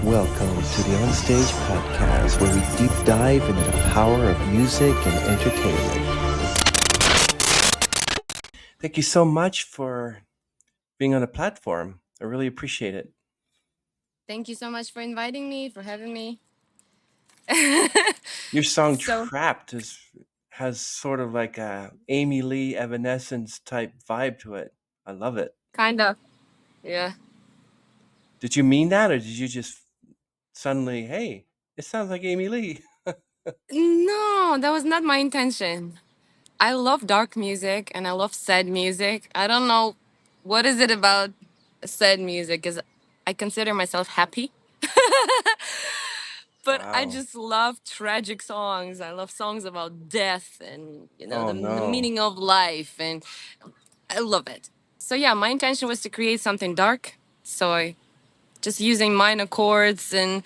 Welcome to the ONSTAGE podcast, where we deep dive into the power of music and entertainment. Thank you so much for being on the platform. I really appreciate it. Thank you so much for inviting me, for having me. Your song So, Trapped has sort of like a Amy Lee Evanescence type vibe to it. I love it. kind of, yeah. Did you mean that, or did you just suddenly, hey, it sounds like Amy Lee? No, that was not my intention. I love dark music and I love sad music. I don't know what is it about sad music because I consider myself happy, but I Wow. just love tragic songs. I love songs about death and Oh the no. meaning of life, and I love it. So yeah, my intention was to create something dark. So I just using minor chords, and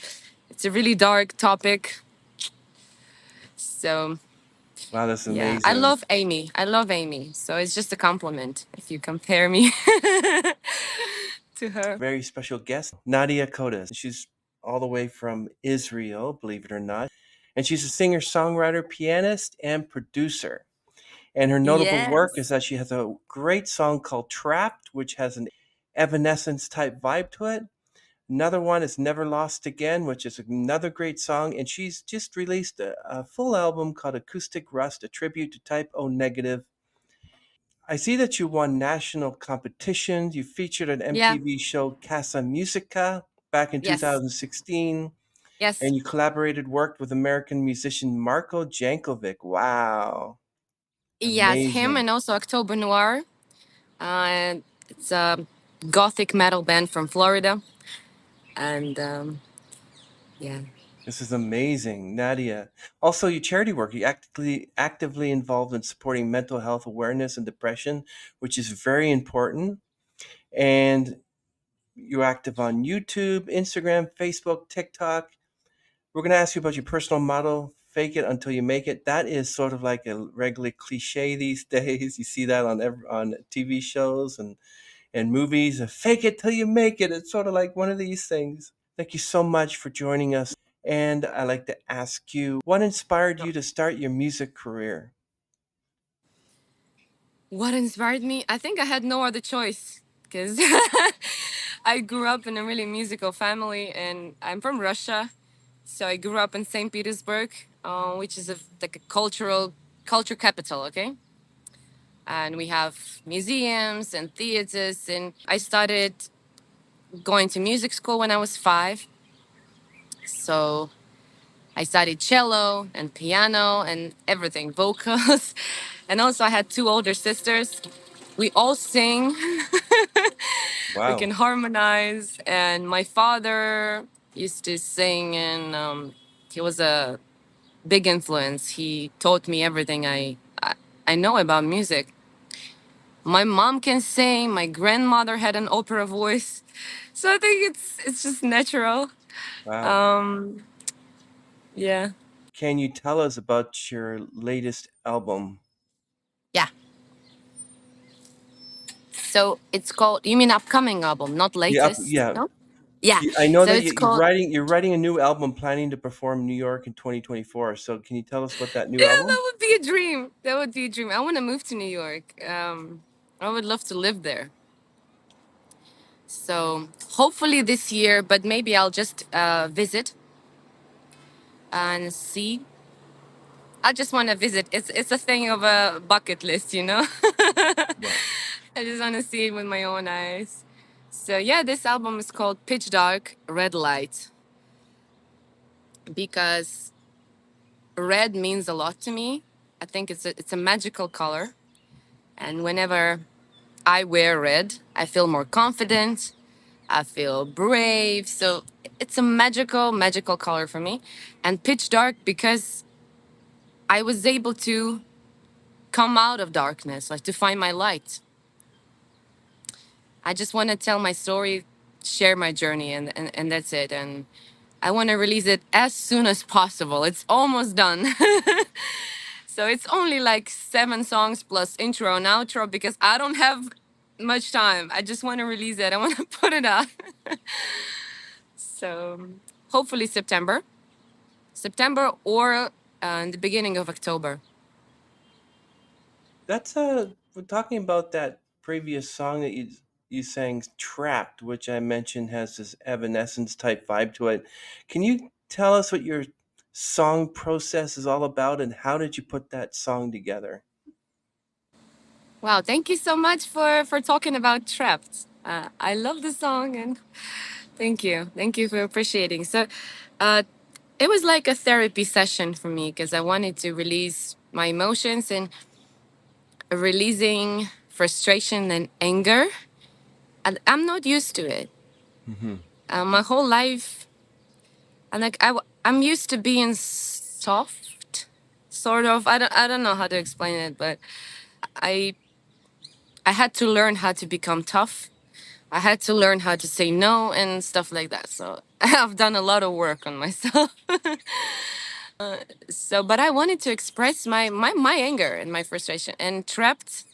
it's a really dark topic. So Wow, that's yeah, I amazing. love Amy. I love Amy. So it's just a compliment if you compare me to her. Very special guest, Nadia Kodes. She's all the way from Israel, believe it or not. And she's a singer, songwriter, pianist, and producer. And her notable work is Yes. that she has a great song called Trapped, which has an Evanescence type vibe to it. Another one is Never Lost Again, which is another great song. And she's just released a full album called Acoustic Rust, a tribute to Type O Negative. I see that you won national competitions. You featured an Yeah. MTV show Casa Musica back in Yes. 2016, Yes. and you worked with American musician Marko Jankovic. Wow, Yes. Him amazing. and also October Noir. It's a gothic metal band from Florida. And yeah. This is amazing, Nadia. Also, your charity work, you actively involved in supporting mental health awareness and depression, which is very important. And you're active on YouTube, Instagram, Facebook, TikTok. We're going to ask you about your personal motto, fake it until you make it. That is sort of like a regular cliche these days. You see that on TV shows and movies. Fake it till you make it. It's sort of like one of these things. Thank you so much for joining us. And I'd like to ask you, what inspired you to start your music career? What inspired me? I think I had no other choice because I grew up in a really musical family, and I'm from Russia. So I grew up in St. Petersburg, which is like a culture capital, okay? And we have museums and theaters. And I started going to music school when I was 5. So I studied cello and piano and everything, vocals. And also I had 2 older sisters. We all sing. We Wow. can harmonize. And my father used to sing, and he was a big influence. He taught me everything I know about music. My mom can sing. My grandmother had an opera voice, so I think it's just natural. Wow. Um, yeah, Can you tell us about your latest album? yeah. So it's called. You mean upcoming album, not latest? Yeah. No. Yeah. I know So that it's you're called. writing a new album, planning to perform in New York in 2024. So can you tell us what that new Yeah, album? that would be a dream. That would be a dream. I want to move to New York. I would love to live there. So hopefully this year, but maybe I'll just visit and see. I just want to visit. It's a thing of a bucket list. Yeah. I just want to see it with my own eyes. So yeah, this album is called Pitch Dark Red Light because red means a lot to me. I think it's a magical color, and whenever I wear red, I feel more confident. I feel brave. So it's a magical color for me. And pitch dark because I was able to come out of darkness, like to find my light. I just want to tell my story, share my journey, and that's it. And I want to release it as soon as possible. It's almost done. So it's only like 7 songs plus intro and outro because I don't have much time. I just want to release it. I want to put it out. So hopefully September or in the beginning of October. That's we're talking about that previous song that you sang, "Trapped," which I mentioned has this Evanescence type vibe to it. Can you tell us what your song process is all about, and how did you put that song together? Wow, thank you so much for talking about Trapped. I love the song and thank you for appreciating. So, uh, it was like a therapy session for me because I wanted to release my emotions and releasing frustration and anger. And I'm not used to it. Hmm. My whole life, and like I'm used to being soft, sort of. I don't know how to explain it, but I I had to learn how to become tough. I had to learn how to say no and stuff like that. So I've done a lot of work on myself. So, but I wanted to express my anger and my frustration. And Trapped,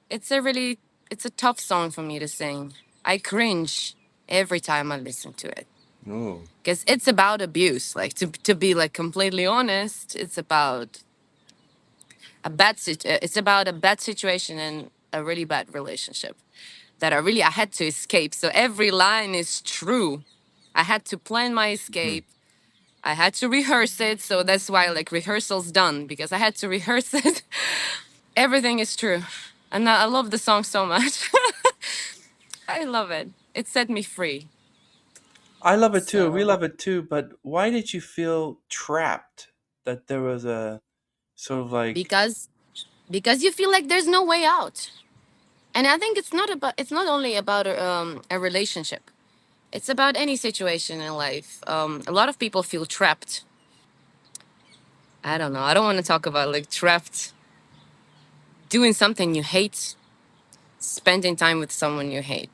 it's a really it's a tough song for me to sing. I cringe every time I listen to it Oh, because it's about abuse. Like to be like completely honest, it's about it's about a bad situation and a really bad relationship that I had to escape. So every line is true. I had to plan my hmm. escape. I had to rehearse it. So that's why like rehearsal's done because I had to rehearse it. Everything is true. And I love the song so much. I love it. It set me free. I love it too. We So love it too. But why did you feel trapped? That there was a sort of like, because because you feel like there's no way out. And I think it's not only about a relationship. It's about any situation in life. A lot of people feel trapped. I don't know. I don't want to talk about like trapped doing something you hate, spending time with someone you hate,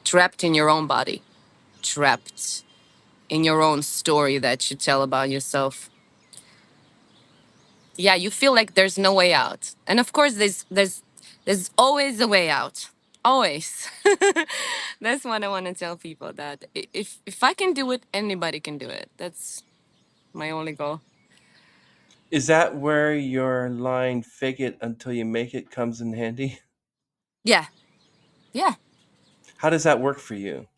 trapped in your own body, trapped in your own story that you tell about yourself. Yeah, you feel like there's no way out. And of course there's always a way out. Always. That's what I want to tell people that if I can do it, anybody can do it. That's my only goal. is that where your line "fake it until you make it" comes in handy? Yeah. Yeah. How does that work for you?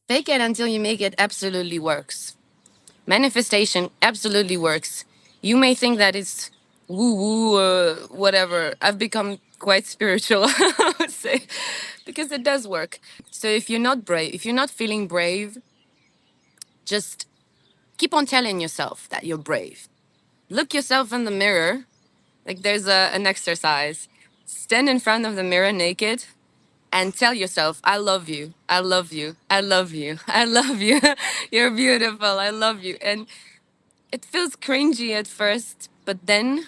Fake it until you make it absolutely works. Manifestation absolutely works. You may think that it's woo woo, whatever. I've become quite spiritual, I would say, because it does work. So if you're not brave, if you're not feeling brave, just keep on telling yourself that you're brave. Look yourself in the mirror. Like there's an exercise. Stand in front of the mirror naked and tell yourself, I love you. I love you. I love you. I love you. You're beautiful. I love you. And it feels cringy at first, but then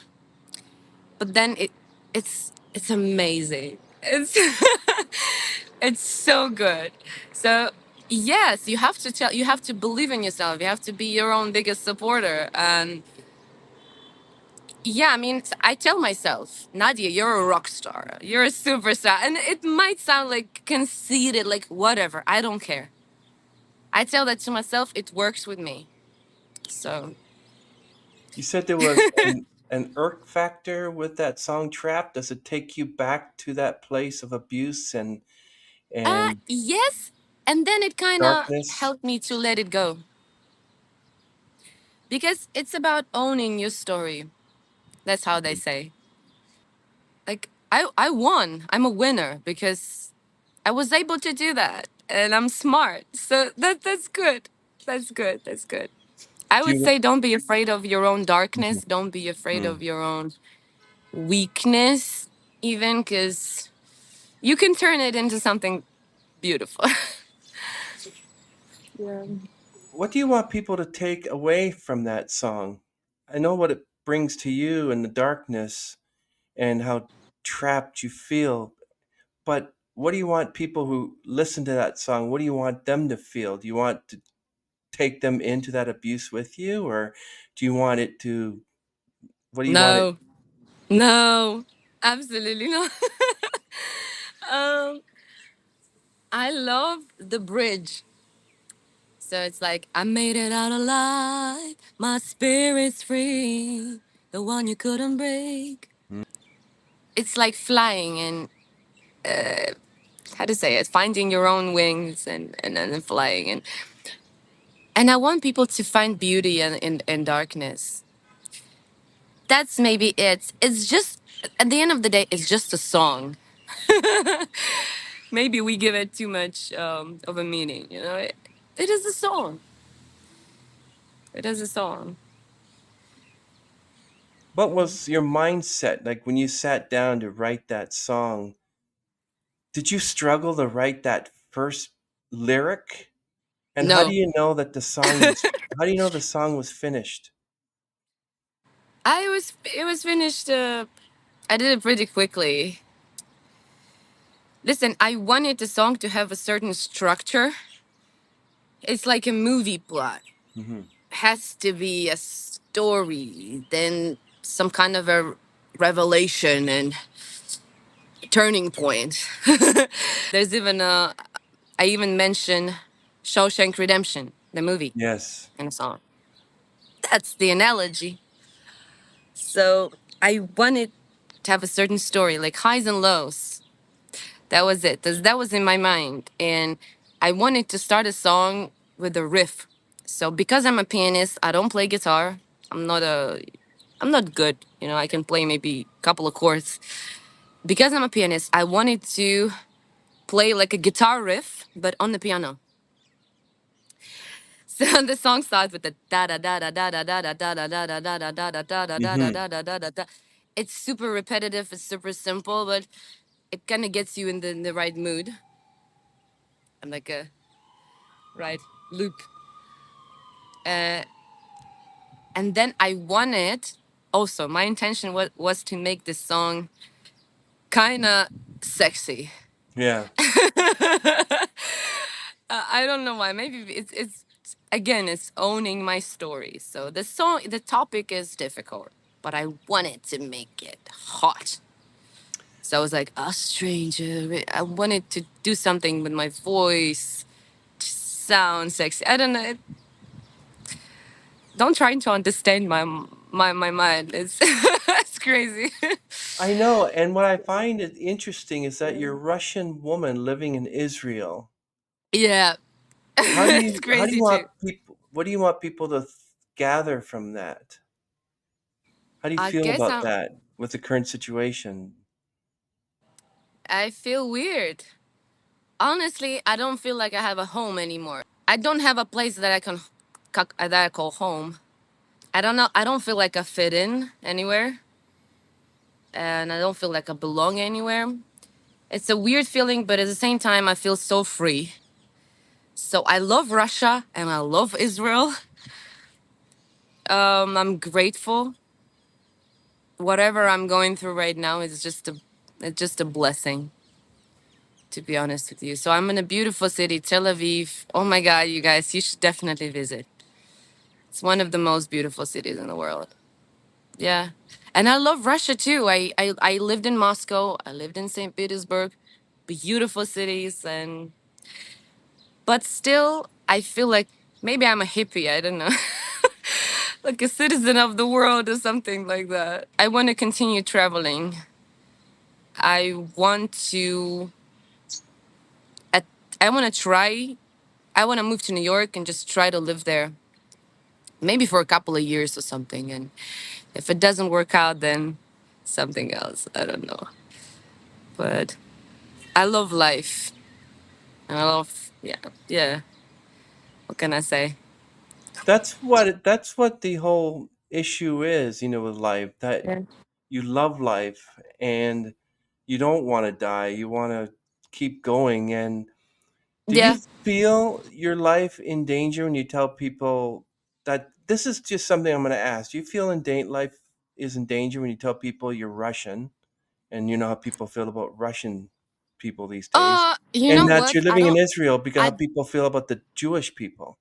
it's amazing. It's it's so good. So yes, you have to believe in yourself. You have to be your own biggest supporter. And yeah, I mean, I tell myself, Nadia, you're a rock star. You're a superstar. And it might sound like conceited, like whatever. I don't care. I tell that to myself. It works with me. So You said there was an irk factor with that song "Trap." Does it take you back to that place of abuse and yes. And then it kind of darkness? helped me to let it go because it's about owning your story. That's how they say. Like I won. I'm a winner because I was able to do that, and I'm smart. So that's good. That's good. That's good. I Do would you? say don't be afraid of your own Mhm. darkness. Don't be afraid Hmm. of your own weakness, even because you can turn it into something beautiful. Yeah. What do you want people to take away from that song? I know what it brings to you in the darkness and how trapped you feel, but what do you want people who listen to that song? What do you want them to feel? Do you want to take them into that abuse with you, or do you want it to? What do you want it? No, no, absolutely not. um, I love the bridge. So it's like, I made it out alive, my spirit's free, the one you couldn't break. It's like flying and, how to say it, finding your own wings and then flying. And I want people to find beauty in darkness. That's maybe it. It's just, at the end of the day, it's just a song. Maybe we give it too much of a meaning, you know? It is a song. It is a song. What was your mindset like when you sat down to write that song? Did you struggle to write that first lyric? And how do No. you know that the song was how do you know the song was finished? It was finished, I did it pretty quickly. Listen, I wanted the song to have a certain structure. It's like a movie plot. Hmm. Has to be a story, then some kind of a revelation and turning point. There's even a, I even mention Shawshank Redemption, the movie, Yes. in a song. That's the analogy. So I wanted to have a certain story, like highs and lows. That was it. That was in my mind. And I wanted to start a song with a riff. So because I'm a pianist, I don't play guitar. I'm not a I'm not good. You know, I can play maybe a couple of chords. Because I'm a pianist, I wanted to play like a guitar riff, but on the piano. So the song starts with the da da da da da da da da da da da da da da da da da da da Hmm. da da da da da. It's super repetitive, it's super simple, but it kind of gets you in the right mood. I'm like a right loop. Uh, and then I wanted, also, my intention was to make this song kind of sexy. Yeah. I don't know why. Maybe it's again, it's owning my story. So the song, the topic is difficult, but I wanted to make it hot. So I was like, a stranger. I wanted to do something with my voice, to sound sexy. I don't know. Don't try to understand my mind. It's it's crazy. I know, and what I find it interesting is that you're a Russian woman living in Israel. Yeah, it's How do you crazy want too. people what do you want people to gather from that? How do you I feel guess about that with the current situation? I feel weird. Honestly, I don't feel like I have a home anymore. I don't have a place that that I call home. I don't know. I don't feel like I fit in anywhere, and I don't feel like I belong anywhere. It's a weird feeling, but at the same time, I feel so free. So I love Russia and I love Israel. I'm grateful. Whatever I'm going through right now is it's just a blessing, to be honest with you. So I'm in a beautiful city, Tel Aviv. Oh my God, you guys, you should definitely visit. It's one of the most beautiful cities in the world. Yeah. And I love Russia too. I lived in Moscow. I lived in St. Petersburg. Beautiful cities. But still, I feel like maybe I'm a hippie. I don't know. Like a citizen of the world or something like that. I want to continue traveling. I want to, at- I want to try, I want to move to New York and just try to live there. Maybe for a couple of years or something. And if it doesn't work out, then something else. I don't know. But I love life. And I love, yeah, yeah. What can I say? That's what the whole issue is, with life, that Yeah. you love life and you don't want to die. You want to keep going. And do you Yeah. feel your life in danger when you tell people that this is just something I'm going to ask? Do you feel life is in danger when you tell people you're Russian, and you know how people feel about Russian people these days, You and know that what? you're living in Israel because how I, people feel about the Jewish people?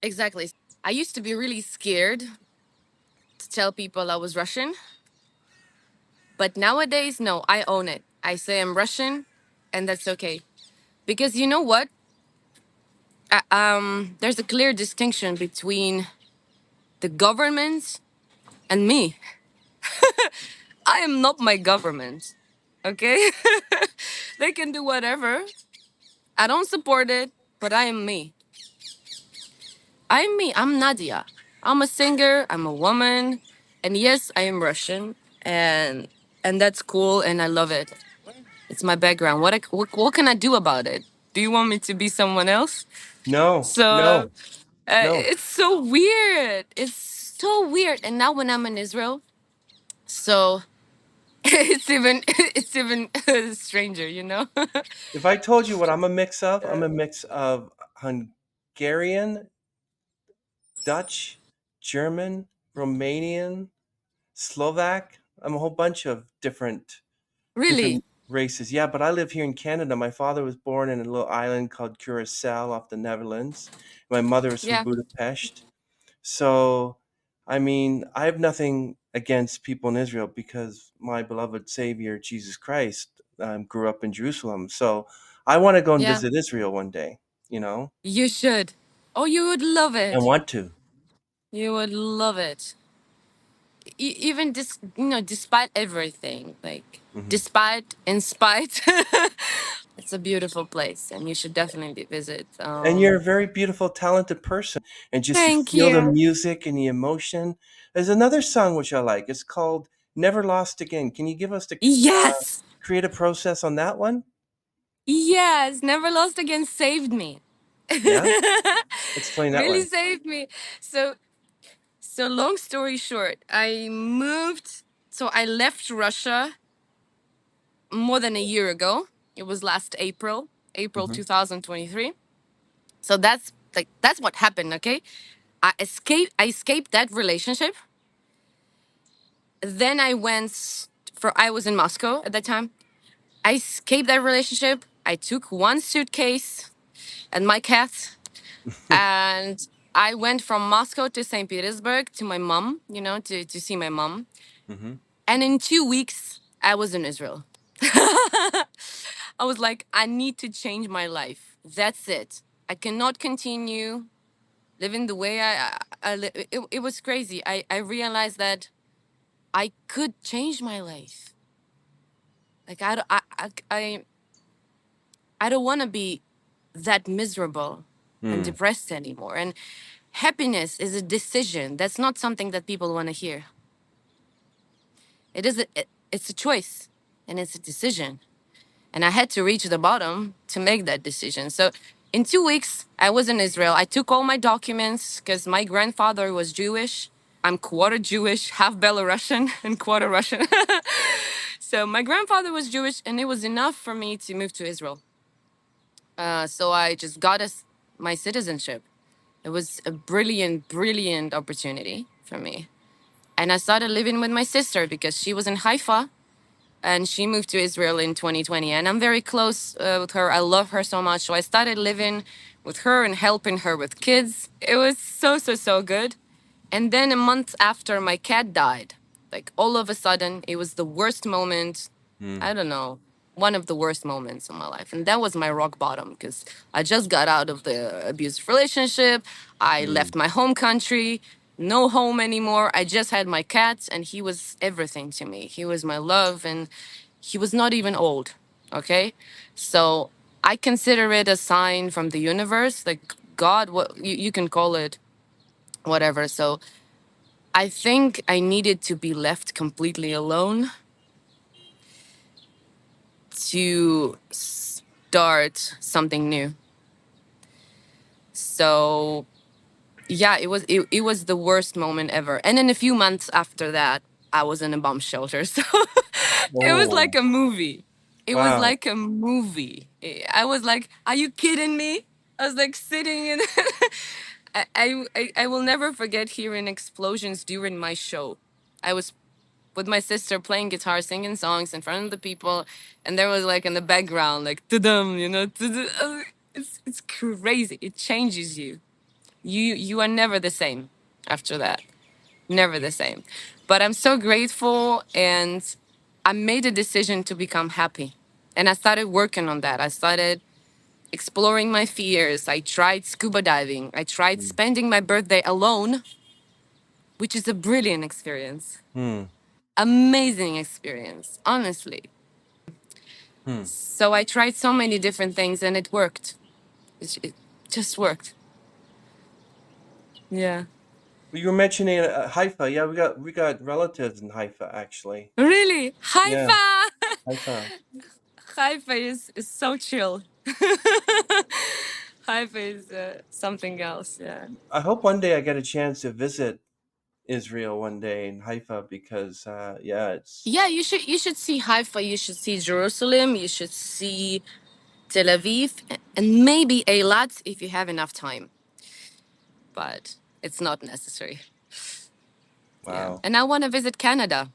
exactly. I used to be really scared to tell people I was Russian, but nowadays, no, I own it. I say I'm Russian, and that's okay. Because you know what? there's a clear distinction between the government and me. I am not my government. Okay? They can do whatever. I don't support it, but I am me. I'm me. I'm Nadia. I'm a singer. I'm a woman. And yes, I am Russian. And that's cool and I love it. It's my background. What can I do about it? Do you want me to be someone else? No, So no, no. it's so weird. It's so weird. And now when I'm in Israel, so it's even stranger, you know? If I told you what I'm a mix of, I'm a mix of Hungarian, Dutch, German, Romanian, Slovak. I'm a whole bunch of Really? different races. Yeah, but I live here in Canada. My father was born in a little island called Curacao off the Netherlands. My mother is from Yeah. Budapest. So, I mean, I have nothing against people in Israel because my beloved Savior, Jesus Christ, grew up in Jerusalem. So, I want to go and Yeah. visit Israel one day, you know, You should. Oh, you would love and it. want to. You would love it. Even despite everything, like Hmm. despite, in spite, it's a beautiful place, and you should definitely visit. And you're a very beautiful, talented person. And just you Thank feel the you. music and the emotion. There's another song which I like. It's called Never Lost Again. Can you give us the Yes, creative process on that one? yes. Never Lost Again saved me. Yeah? Explain that Really one. saved me. So, so long story short, I moved. So I left Russia more than a year ago. It was last April, April Hmm. 2023. So that's what happened, okay? I escaped that relationship. Then I was in Moscow at that time. I escaped that relationship. I took one suitcase and my cat and I went from Moscow to St. Petersburg to my mom, to see my mom. Hmm. And in 2 weeks, I was in Israel. I was like, I need to change my life. That's it. I cannot continue living the way it was crazy. I realized that I could change my life. Like I don't want to be that miserable and Mm. depressed anymore. And happiness is a decision. That's not something that people want to hear. It's a choice and it's a decision. And I had to reach the bottom to make that decision. So in 2 weeks, I was in Israel. I took all my documents because my grandfather was Jewish. I'm quarter Jewish, half Belarusian, and quarter Russian. So my grandfather was Jewish, and it was enough for me to move to Israel. So I just got my citizenship. It was a brilliant, brilliant opportunity for me. And I started living with my sister because she was in Haifa and she moved to Israel in 2020. And I'm very close with her. I love her so much. So I started living with her and helping her with kids. It was so, so, so good. And then a month after, my cat died. Like all of a sudden, it was the worst moment. Mm. I don't know, one of the worst moments of my life. And that was my rock bottom because I just got out of the abusive relationship. I Mm. left my home country, no home anymore. I just had my cat, and he was everything to me. He was my love, and he was not even old. Okay. So I consider it a sign from the universe, like God, what you can call it, whatever. So I think I needed to be left completely alone to start something new. So yeah, it was the worst moment ever. And then a few months after that, I was in a bomb shelter. So it was like Oh, a movie. It was wow. like a movie. I was like, "Are you kidding me?" I was like sitting in. I will never forget hearing explosions during my show. I was with my sister playing guitar, singing songs in front of the people, and there was like in the background, like to them, it's crazy. It changes you. You are never the same after that. Never the same. But I'm so grateful, and I made a decision to become happy, and I started working on that. I started. exploring my fears. I tried scuba diving. I tried Hmm. spending my birthday alone, which is a brilliant experience. Hmm. Amazing experience, honestly. Hmm. So I tried so many different things and it worked. It just worked. Yeah. Well, you were mentioning Haifa. Yeah, we got relatives in Haifa actually. Really? Yeah, Haifa! Haifa. Haifa is so chill. Haifa is something else, yeah. I hope one day I get a chance to visit Israel one day in Haifa because yeah, it's Yeah, you should see Haifa, you should see Jerusalem, you should see Tel Aviv, and maybe Eilat if you have enough time. But it's not necessary. Yeah. wow. And I want to visit Canada.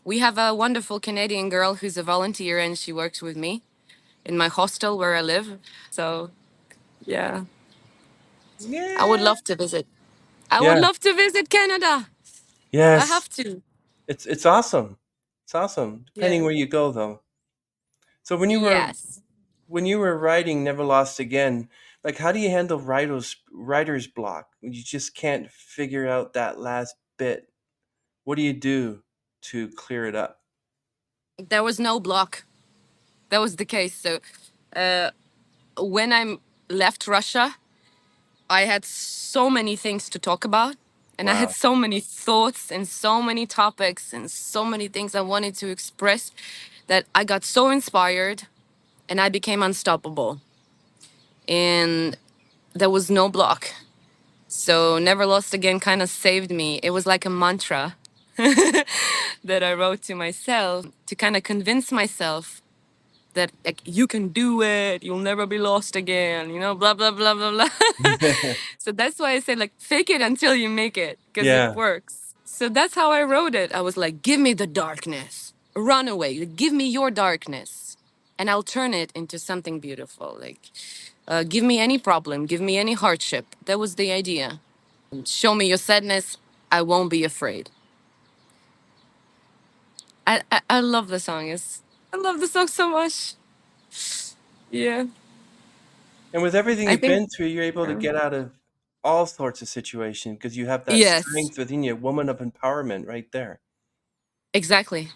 We have a wonderful Canadian girl who's a volunteer and she works with me in my hostel where I live. So, yeah, I would Yeah. love to visit. I would Yeah. love to visit Canada. I Yes. have to. It's awesome. It's awesome. Depending Yeah. where you go though. So Yes. when you were writing Never Lost Again, like how do you handle writer's block? When you just can't figure out that last bit. What do you do to clear it up? There was no block. That was the case. So, when I left Russia, I had so many things to talk about. And I had Wow. so many thoughts and so many topics and so many things I wanted to express that I got so inspired and I became unstoppable. And there was no block. So Never Lost Again kind of saved me. It was like a mantra that I wrote to myself to kind of convince myself that like you can do it, you'll never be lost again, blah blah blah blah blah. So that's why I say like fake it until you make it because it Yeah. works. So that's how I wrote it. I was like, give me the darkness, run away, give me your darkness, and I'll turn it into something beautiful. Like, give me any problem, give me any hardship. That was the idea. Show me your sadness, I won't be afraid. I love the song. I love the song so much. Yeah, And with everything I you've think. been through, you're able to Yeah. get out of all sorts of situations because you have that Yes, strength within you, woman of empowerment right there. exactly.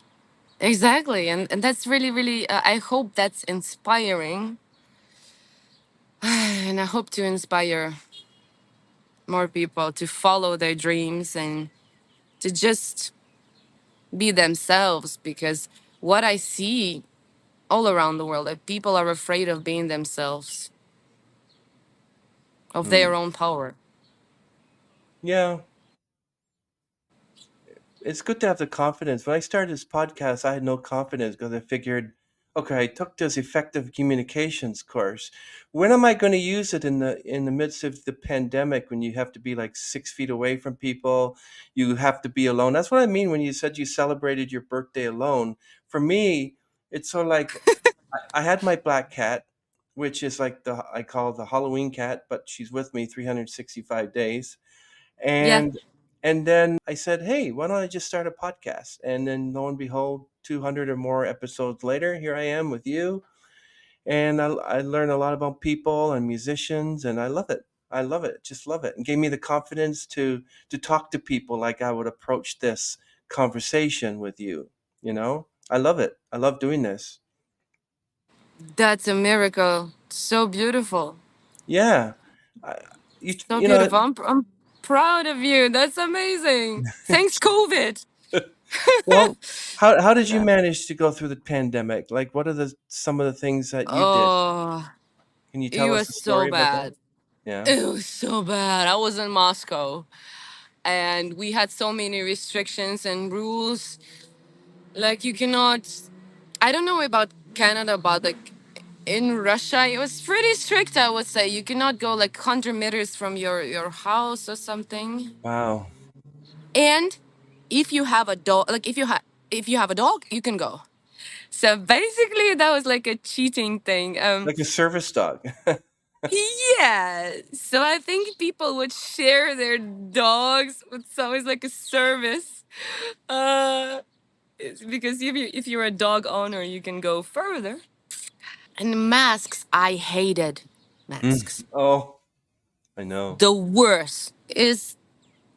Exactly. And that's really, really, I hope that's inspiring. And I hope to inspire more people to follow their dreams and to just be themselves because what I see all around the world, that people are afraid of being themselves, of their Hmm. own power. Yeah, it's good to have the confidence. When I started this podcast, I had no confidence because I figured, okay, I took this effective communications course. When am I going to use it in the midst of the pandemic when you have to be like 6 feet away from people? You have to be alone. That's what I mean when you said you celebrated your birthday alone. For me, it's sort of like I had my black cat, which is like the I call the Halloween cat, but she's with me 365 days. Yeah. And then I said, "Hey, why don't I just start a podcast?" And then lo and behold, 200 or more episodes later, here I am with you, and I learned a lot about people and musicians, and I love it. I love it. Just love it. And gave me the confidence to talk to people like I would approach this conversation with you, you know? I love it. I love doing this. That's a miracle. So beautiful. Yeah. I, you So you know, beautiful. I'm proud of you. That's amazing. Thanks, COVID. well, how did you Yeah. manage to go through the pandemic? Like, what are the some of the things that you did? Oh, Can you it tell us was a so story about that? bad. Yeah. It was so bad. I was in Moscow and we had so many restrictions and rules. Like, you cannot, I don't know about Canada, but like in Russia, it was pretty strict, I would say. You cannot go like 100 meters from your house or something. Wow. And if you have a dog, like if you have a dog, you can go. So basically, that was like a cheating thing. Like a service dog. Yeah. So I think people would share their dogs. It's always like a service. It's because if you're a dog owner, you can go further. And masks, I hated Mm. masks. Oh, I know. The worst is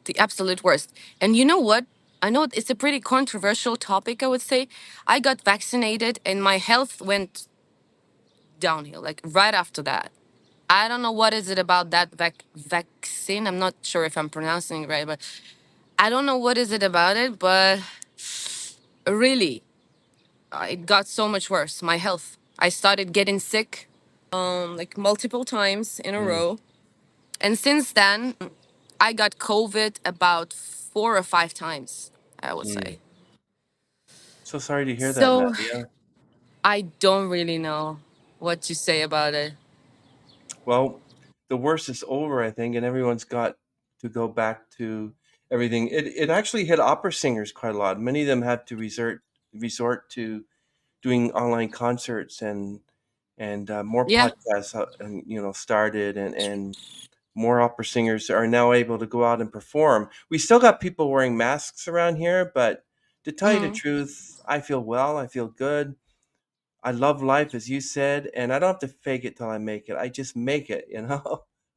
the absolute worst. And you know what? I know it's a pretty controversial topic, I would say. I got vaccinated and my health went downhill, like right after that. I don't know what is it about that vaccine. I'm not sure if I'm pronouncing it right, but I don't know what is it about it, but really, it got so much worse. My health. I started getting sick, like multiple times in a Mm. row. And since then, I got COVID about 4 or 5 times, I would Mm. say. So sorry to hear that, So Nadia. I don't really know what to say about it. Well, the worst is over, I think, and everyone's got to go back to everything. It actually hit opera singers quite a lot. Many of them had to resort to doing online concerts, and more Yeah. podcasts and started, and more opera singers are now able to go out and perform. We still got people wearing masks around here, but to tell you the Hmm. truth, I feel well. I feel good. I love life, as you said, and I don't have to fake it till I make it. I just make it.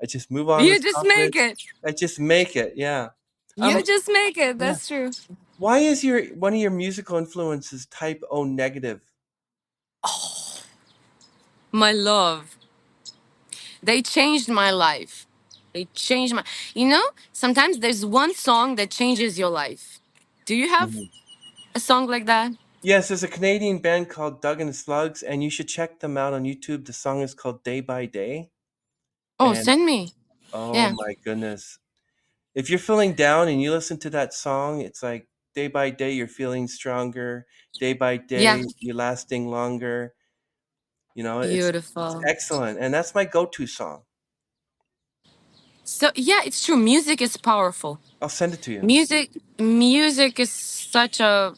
I just move on You with just make confidence. it. I just make it. Yeah. You Um. just make it. Yeah. That's true. Why is your one of your musical influences type O negative? My love. They changed my life. They changed my. You know, sometimes there's one song that changes your life. Do you have Mhm. a song like that? Yes, there's a Canadian band called Doug and the Slugs, and you should check them out on YouTube. The song is called Day by Day, Oh, and send me. oh Yeah. my goodness, if you're feeling down and you listen to that song, it's like day by day you're feeling stronger. Day by Yeah. day you're lasting longer. It's Beautiful. excellent, and that's my go-to song. So yeah, it's true. Music is powerful. I'll send it to you. Music is such a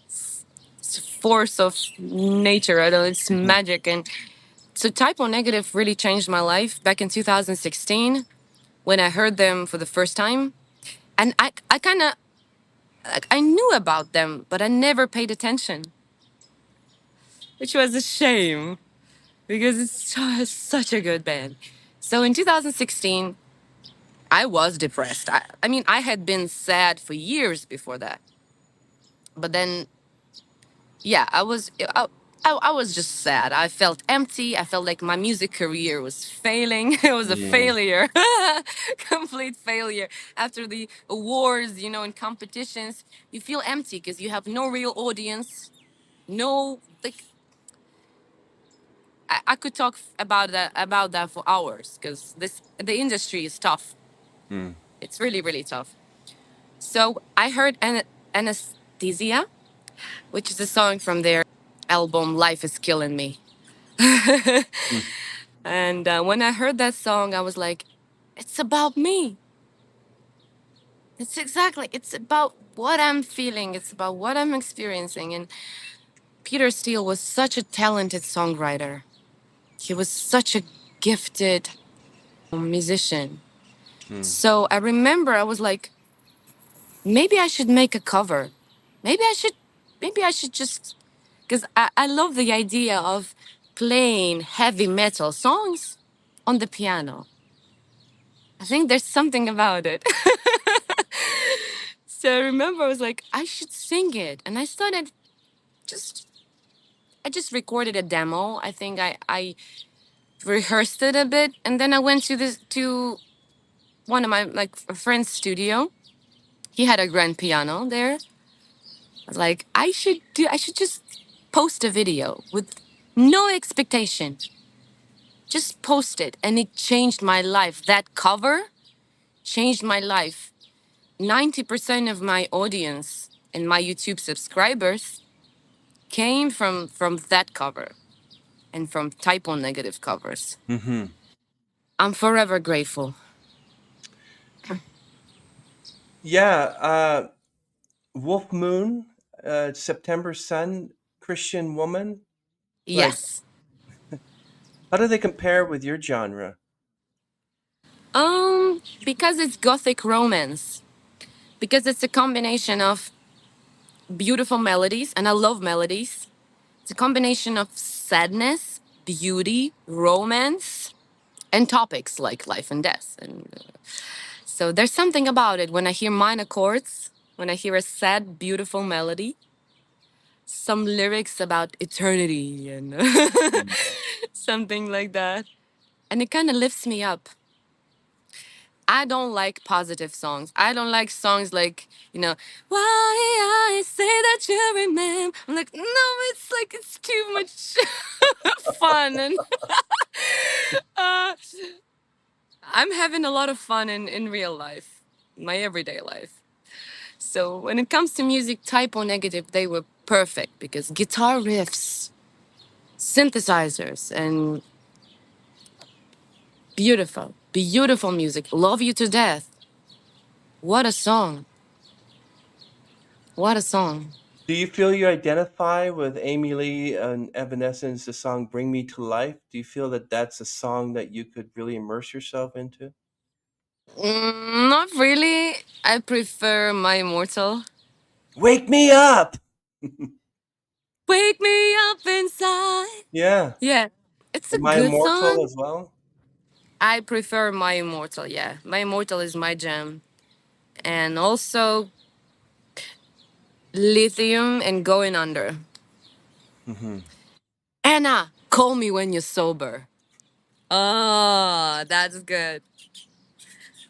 force of nature. I don't know, it's Mhm. magic. And so Typo Negative really changed my life back in 2016 when I heard them for the first time. And I kind of, like, I knew about them, but I never paid attention, which was a shame because such a good band. So in 2016, I was depressed. I mean, I had been sad for years before that. But then, yeah, I was just sad. I felt empty. I felt like my music career was failing. It was a Mm, failure, complete failure. After the awards, and competitions, you feel empty because you have no real audience. No, like I could talk about that for hours because the industry is tough. mm, It's really really tough. So I heard Anaesthesia, which is a song from their album Life is Killing Me. mm, And when I heard that song, I was like, it's about me. It's about what I'm feeling. It's about what I'm experiencing. And Peter Steele was such a talented songwriter. He was such a gifted musician. mm, So I remember I was like, maybe I should make a cover. Maybe I should, maybe I should just, because I love the idea of playing heavy metal songs on the piano. I think there's something about it. So I remember I was like, I should sing it. And I started just, I just recorded a demo. I think I rehearsed it a bit. And then I went to one of my like a friend's studio. He had a grand piano there. I was like, I should just post a video with no expectation. Just post it. And it changed my life. That cover changed my life. 90% of my audience and my YouTube subscribers came from that cover and from typo negative covers. mhm. I'm forever grateful. Yeah, Wolf Moon, September Sun, Christian Woman. Like, Yes. how do they compare with your genre? Because it's gothic romance. Because it's a combination of beautiful melodies, and I love melodies. It's a combination of sadness, beauty, romance, and topics like life and death. And so there's something about it when I hear minor chords, when I hear a sad, beautiful melody, some lyrics about eternity and something like that. And it kind of lifts me up. I don't like positive songs. I don't like songs like, why I say that you remember. I'm like, no, it's like, it's too much fun. And uh, I'm having a lot of fun in real life, my everyday life. So when it comes to music, typo negative, they were perfect because guitar riffs, synthesizers, and beautiful, beautiful music. Love You to Death. What a song. What a song. Do you feel you identify with Amy Lee and Evanescence, the song "Bring Me to Life"? Do you feel that that's a song that you could really immerse yourself into? Not really. I prefer My Immortal. Wake me up. Wake me up inside. Yeah. Yeah, it's a Am I good immortal song. as well? I prefer My Immortal, yeah. My Immortal is my jam. And also Lithium and Going Under. Hmm. Anna, call me when you're sober. Oh, that's good.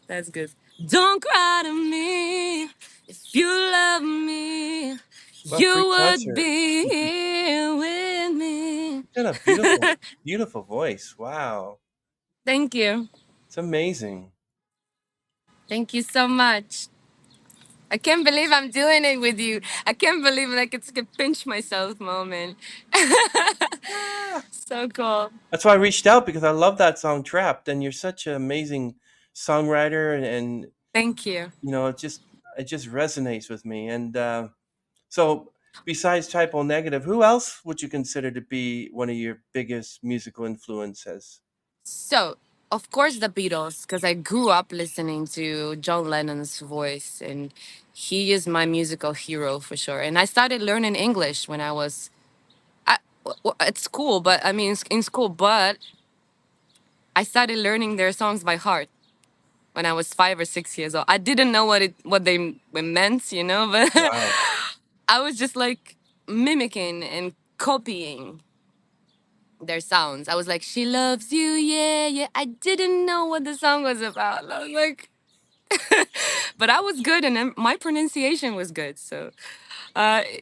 That's good. Don't cry to me if you love me. What a free You would concert. be here with me. You got a beautiful, beautiful voice. Wow. Thank you. It's amazing. Thank you so much. I can't believe I'm doing it with you. I can't believe like it's a pinch myself moment. Ah, So cool. that's why I reached out because I love that song "Trapped," and you're such an amazing songwriter, and Thank you. it just resonates with me. And so, besides Typo Negative, who else would you consider to be one of your biggest musical influences? So, of course, the Beatles, because I grew up listening to John Lennon's voice, and he is my musical hero for sure. And I started learning English when I was at school, but I mean, in school, but I started learning their songs by heart when I was 5 or 6 years old. I didn't know what they meant, but Wow. I was just like mimicking and copying their sounds. I was like, "She loves you, yeah, yeah." I didn't know what the song was about. I was like, but I was good, and my pronunciation was good. So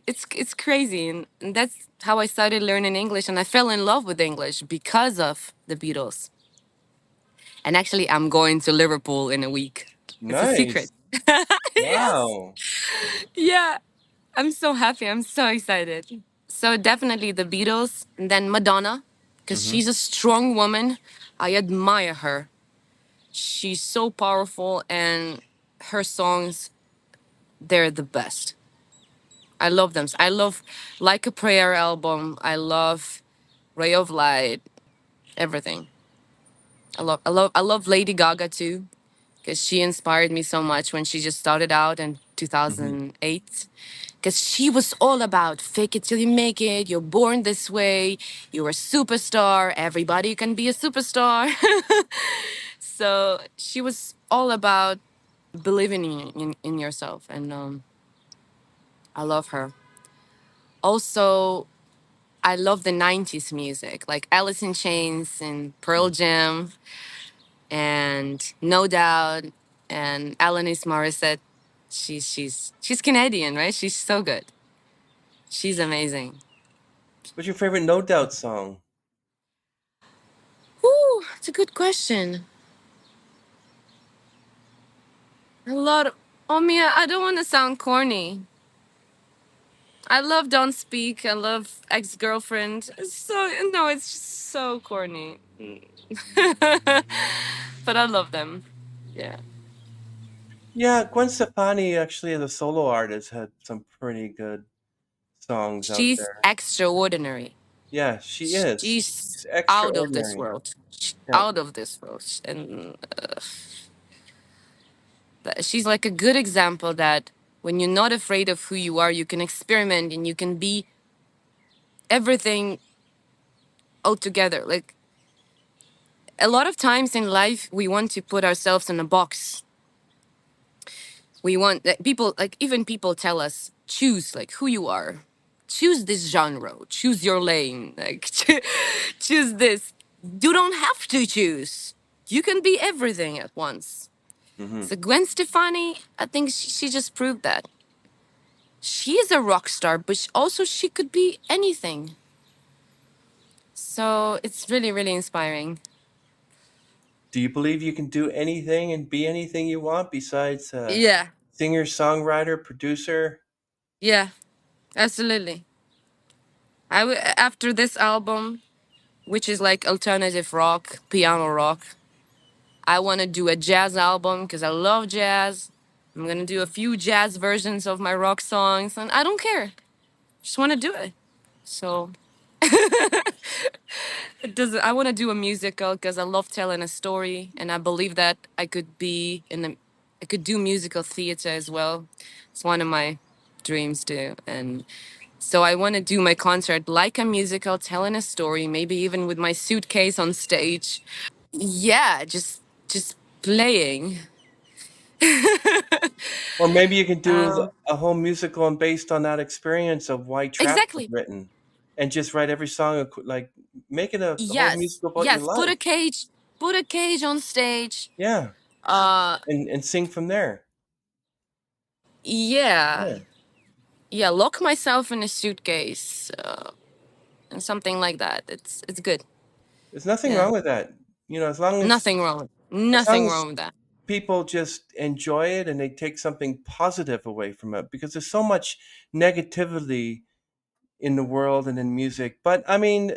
it's crazy, and that's how I started learning English, and I fell in love with English because of the Beatles. And actually, I'm going to Liverpool in a week. It's a secret. Nice. Yes. Wow. Yeah. I'm so happy. I'm so excited. So definitely the Beatles, and then Madonna, because Hmm. she's a strong woman. I admire her. She's so powerful, and her songs, they're the best. I love them. I love Like a Prayer album. I love Ray of Light. Everything. I love Lady Gaga too, because she inspired me so much when she just started out in Hmm. 2008. Because she was all about fake it till you make it. You're born this way. You're a superstar. Everybody can be a superstar. So she was all about believing in yourself. And I love her. Also, I love the 90s music, like Alice in Chains and Pearl Jam and No Doubt and Alanis Morissette. She's Canadian, right? She's so good. She's amazing. What's your favorite No Doubt song? Ooh, it's a good question. A lot of. Oh, Mia, I don't want to sound corny. I love Don't Speak. I love Ex Girlfriend. It's so no, it's just so corny. But I love them. Yeah, Yeah, Gwen Stefani actually as a solo artist had some pretty good songs out she's there. extraordinary. Yeah, she is. She's She's out of this extraordinary. world. Yeah. Out of this world, and she's like a good example that when you're not afraid of who you are, you can experiment and you can be everything altogether. Like a lot of times in life, we want to put ourselves in a box. We want that people, like even people tell us, choose like who you are, choose this genre, choose your lane, like choose this. You don't have to choose. You can be everything at once. Hmm. So Gwen Stefani, I think she just proved that. She is a rock star, but also she could be anything. So it's really, really inspiring. Do you believe you can do anything and be anything you want besides Yeah, singer, songwriter, producer? yeah, absolutely. After this album, which is like alternative rock, piano rock, I want to do a jazz album because I love jazz. I'm gonna do a few jazz versions of my rock songs, and I don't care. Just want to do it. So it doesn't. I want to do a musical because I love telling a story, and I believe that I could do musical theater as well. It's one of my dreams too, and so I want to do my concert like a musical, telling a story, maybe even with my suitcase on stage. Yeah, just playing. Or maybe you can do Um, a whole musical and based on that experience of why trap was exactly. written, and just write every song like make it a whole Yes. musical about your Yes. life. Put a cage on stage. Yeah, Uh, and sing from there. yeah. Yeah, Yeah. Lock myself in a suitcase, and something like that. It's good. there's nothing Yeah. wrong with that. You know, Nothing wrong. as long Nothing as wrong with that. people just enjoy it and they take something positive away from it, because there's so much negativity in the world and in music. But I mean,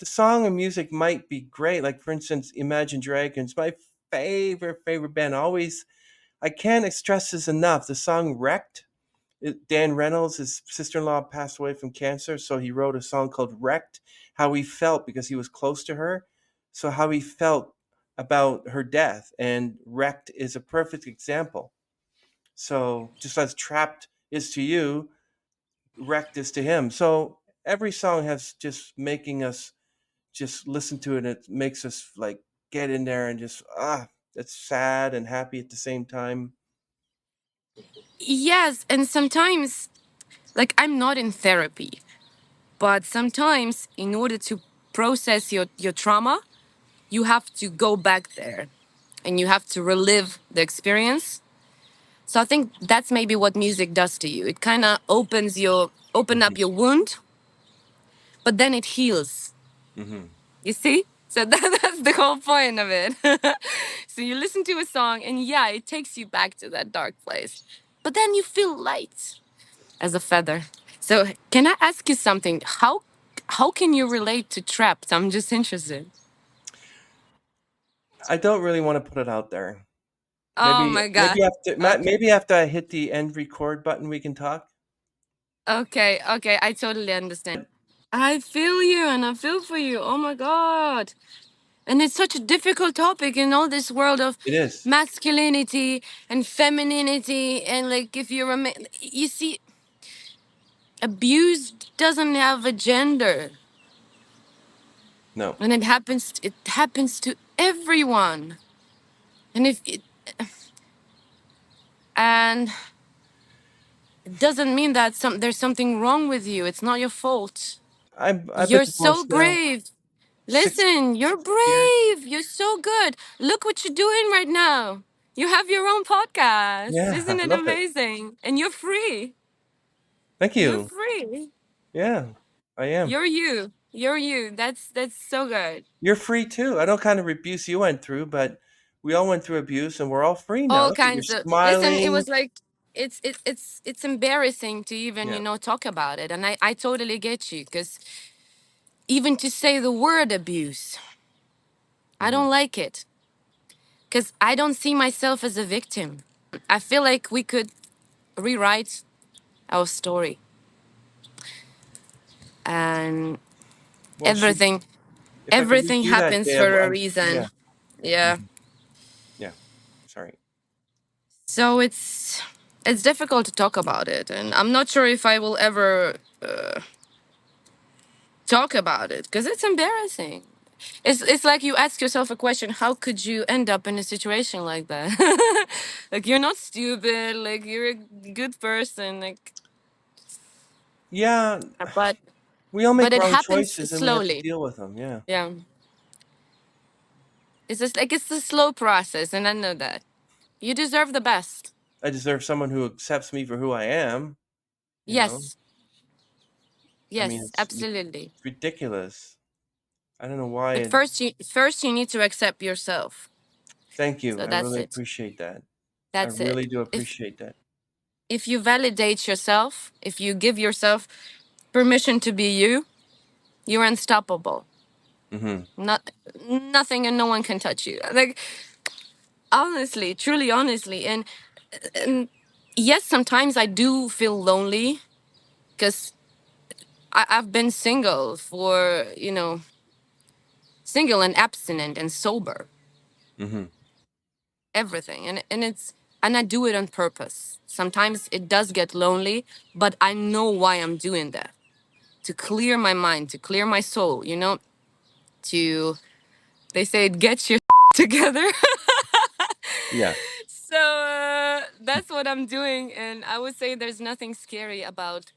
the song and music might be great. Like for instance, Imagine Dragons, my favorite band. Always, I can't stress this enough. The song "Wrecked." Dan Reynolds, his sister-in-law, passed away from cancer, so he wrote a song called "Wrecked." How he felt because he was close to her. So how he felt about her death, and "Wrecked" is a perfect example. So just as "Trapped" is to you, "Wrecked" is to him. So every song has just making us just listen to it, and it makes us like get in there and just it's sad and happy at the same time. Yes. And sometimes, like, I'm not in therapy, but sometimes, in order to process your trauma, you have to go back there and you have to relive the experience. So I think that's maybe what music does to you. It kind of open Hmm. up your wound, but then it heals. Hmm. You see? So that's the whole point of it. So you listen to a song and yeah, it takes you back to that dark place. But then you feel light as a feather. So can I ask you something? How can you relate to Trapped? I'm just interested. I don't really want to put it out there. Oh my god. Okay. Maybe after I hit the end record button, we can talk. Okay, okay, I totally understand. I feel you and I feel for you. Oh my God. And it's such a difficult topic in all this world of It is. masculinity and femininity. And like, if you're you see, abuse doesn't have a gender. No, And it happens to everyone. And if it, and it doesn't mean that there's something wrong with you. It's not your fault. I've been You're so divorced now brave. six Listen, you're 6 years. brave. You're so good. Look what you're doing right now. You have your own podcast. Yeah, Isn't I it love it. amazing? And you're free. Thank You're you. free. Yeah, I am. You're you. You're you. That's so good. You're free too. I know kind of abuse you went through, but we all went through abuse, and we're all free now. All Look at you're kinds of listen, it smiling. was like it's embarrassing to even, Yeah. talk about it. And I totally get you, because even to say the word abuse, I Hmm. don't like it. Because I don't see myself as a victim. I feel like we could rewrite our story, and Well, should everything if I could everything redo that happens day, for a yeah. reason. Yeah. Mhm. Yeah. Sorry. So it's difficult to talk about it, and I'm not sure if I will ever talk about it because it's embarrassing. It's like you ask yourself a question: how could you end up in a situation like that? Like you're not stupid. Like you're a good person. Like, Yeah, but we all but make it wrong happens choices and we have to slowly. deal with them. Yeah. Yeah, it's just like it's a slow process, and I know that you deserve the best. I deserve someone who accepts me for who I am, you know? Yes, I mean, yes, absolutely. it's ridiculous. I don't know why But it first you need to accept yourself. thank you. So I that's really it. appreciate that. I That's really it. do If appreciate that. if you validate yourself, if you give yourself permission to be you, you're unstoppable. Mhm. Not nothing and no one can touch you. Like honestly, truly honestly. And yes, sometimes I do feel lonely because I've been single for, single and abstinent and sober, Mhm. everything. And I do it on purpose. Sometimes it does get lonely, but I know why I'm doing that. To clear my mind, to clear my soul, to they say it gets your together. Yeah. So that's what I'm doing, and I would say there's nothing scary about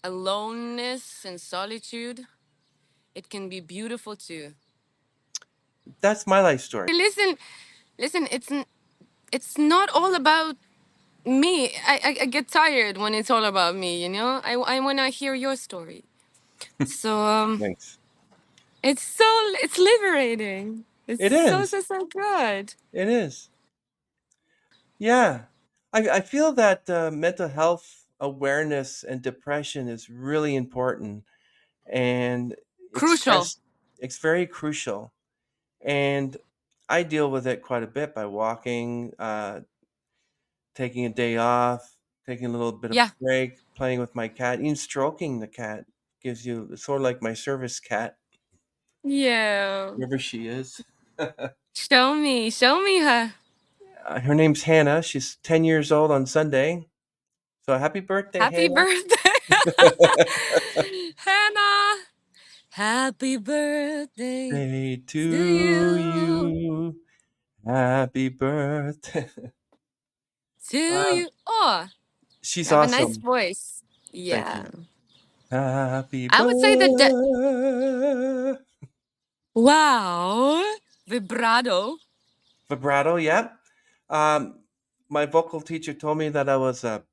aloneness and solitude. It can be beautiful too. That's my life story. Listen, listen. It's not all about me. I get tired when it's all about me. I want to hear your story. So Thanks. it's liberating. It's It so is. so so good. It is. Yeah. I feel that mental health awareness and depression is really important, and Crucial. it's very crucial. And I deal with it quite a bit by walking, taking a day off, taking a little bit of Yeah. break, playing with my cat, even stroking the cat gives you it's sort of like my service cat, Yeah. wherever she is. Show me her. Her name's Hannah. She's 10 years old on Sunday. So happy birthday, Happy Hannah. birthday, Hannah. Happy birthday Day to to you. you. Happy birthday. To Uh, you. Oh, you she's have a nice awesome. voice. Thank Yeah. you. Happy I would say that, birthday. wow. Vibrato. Vibrato, yeah. Um, my vocal teacher told me that I was a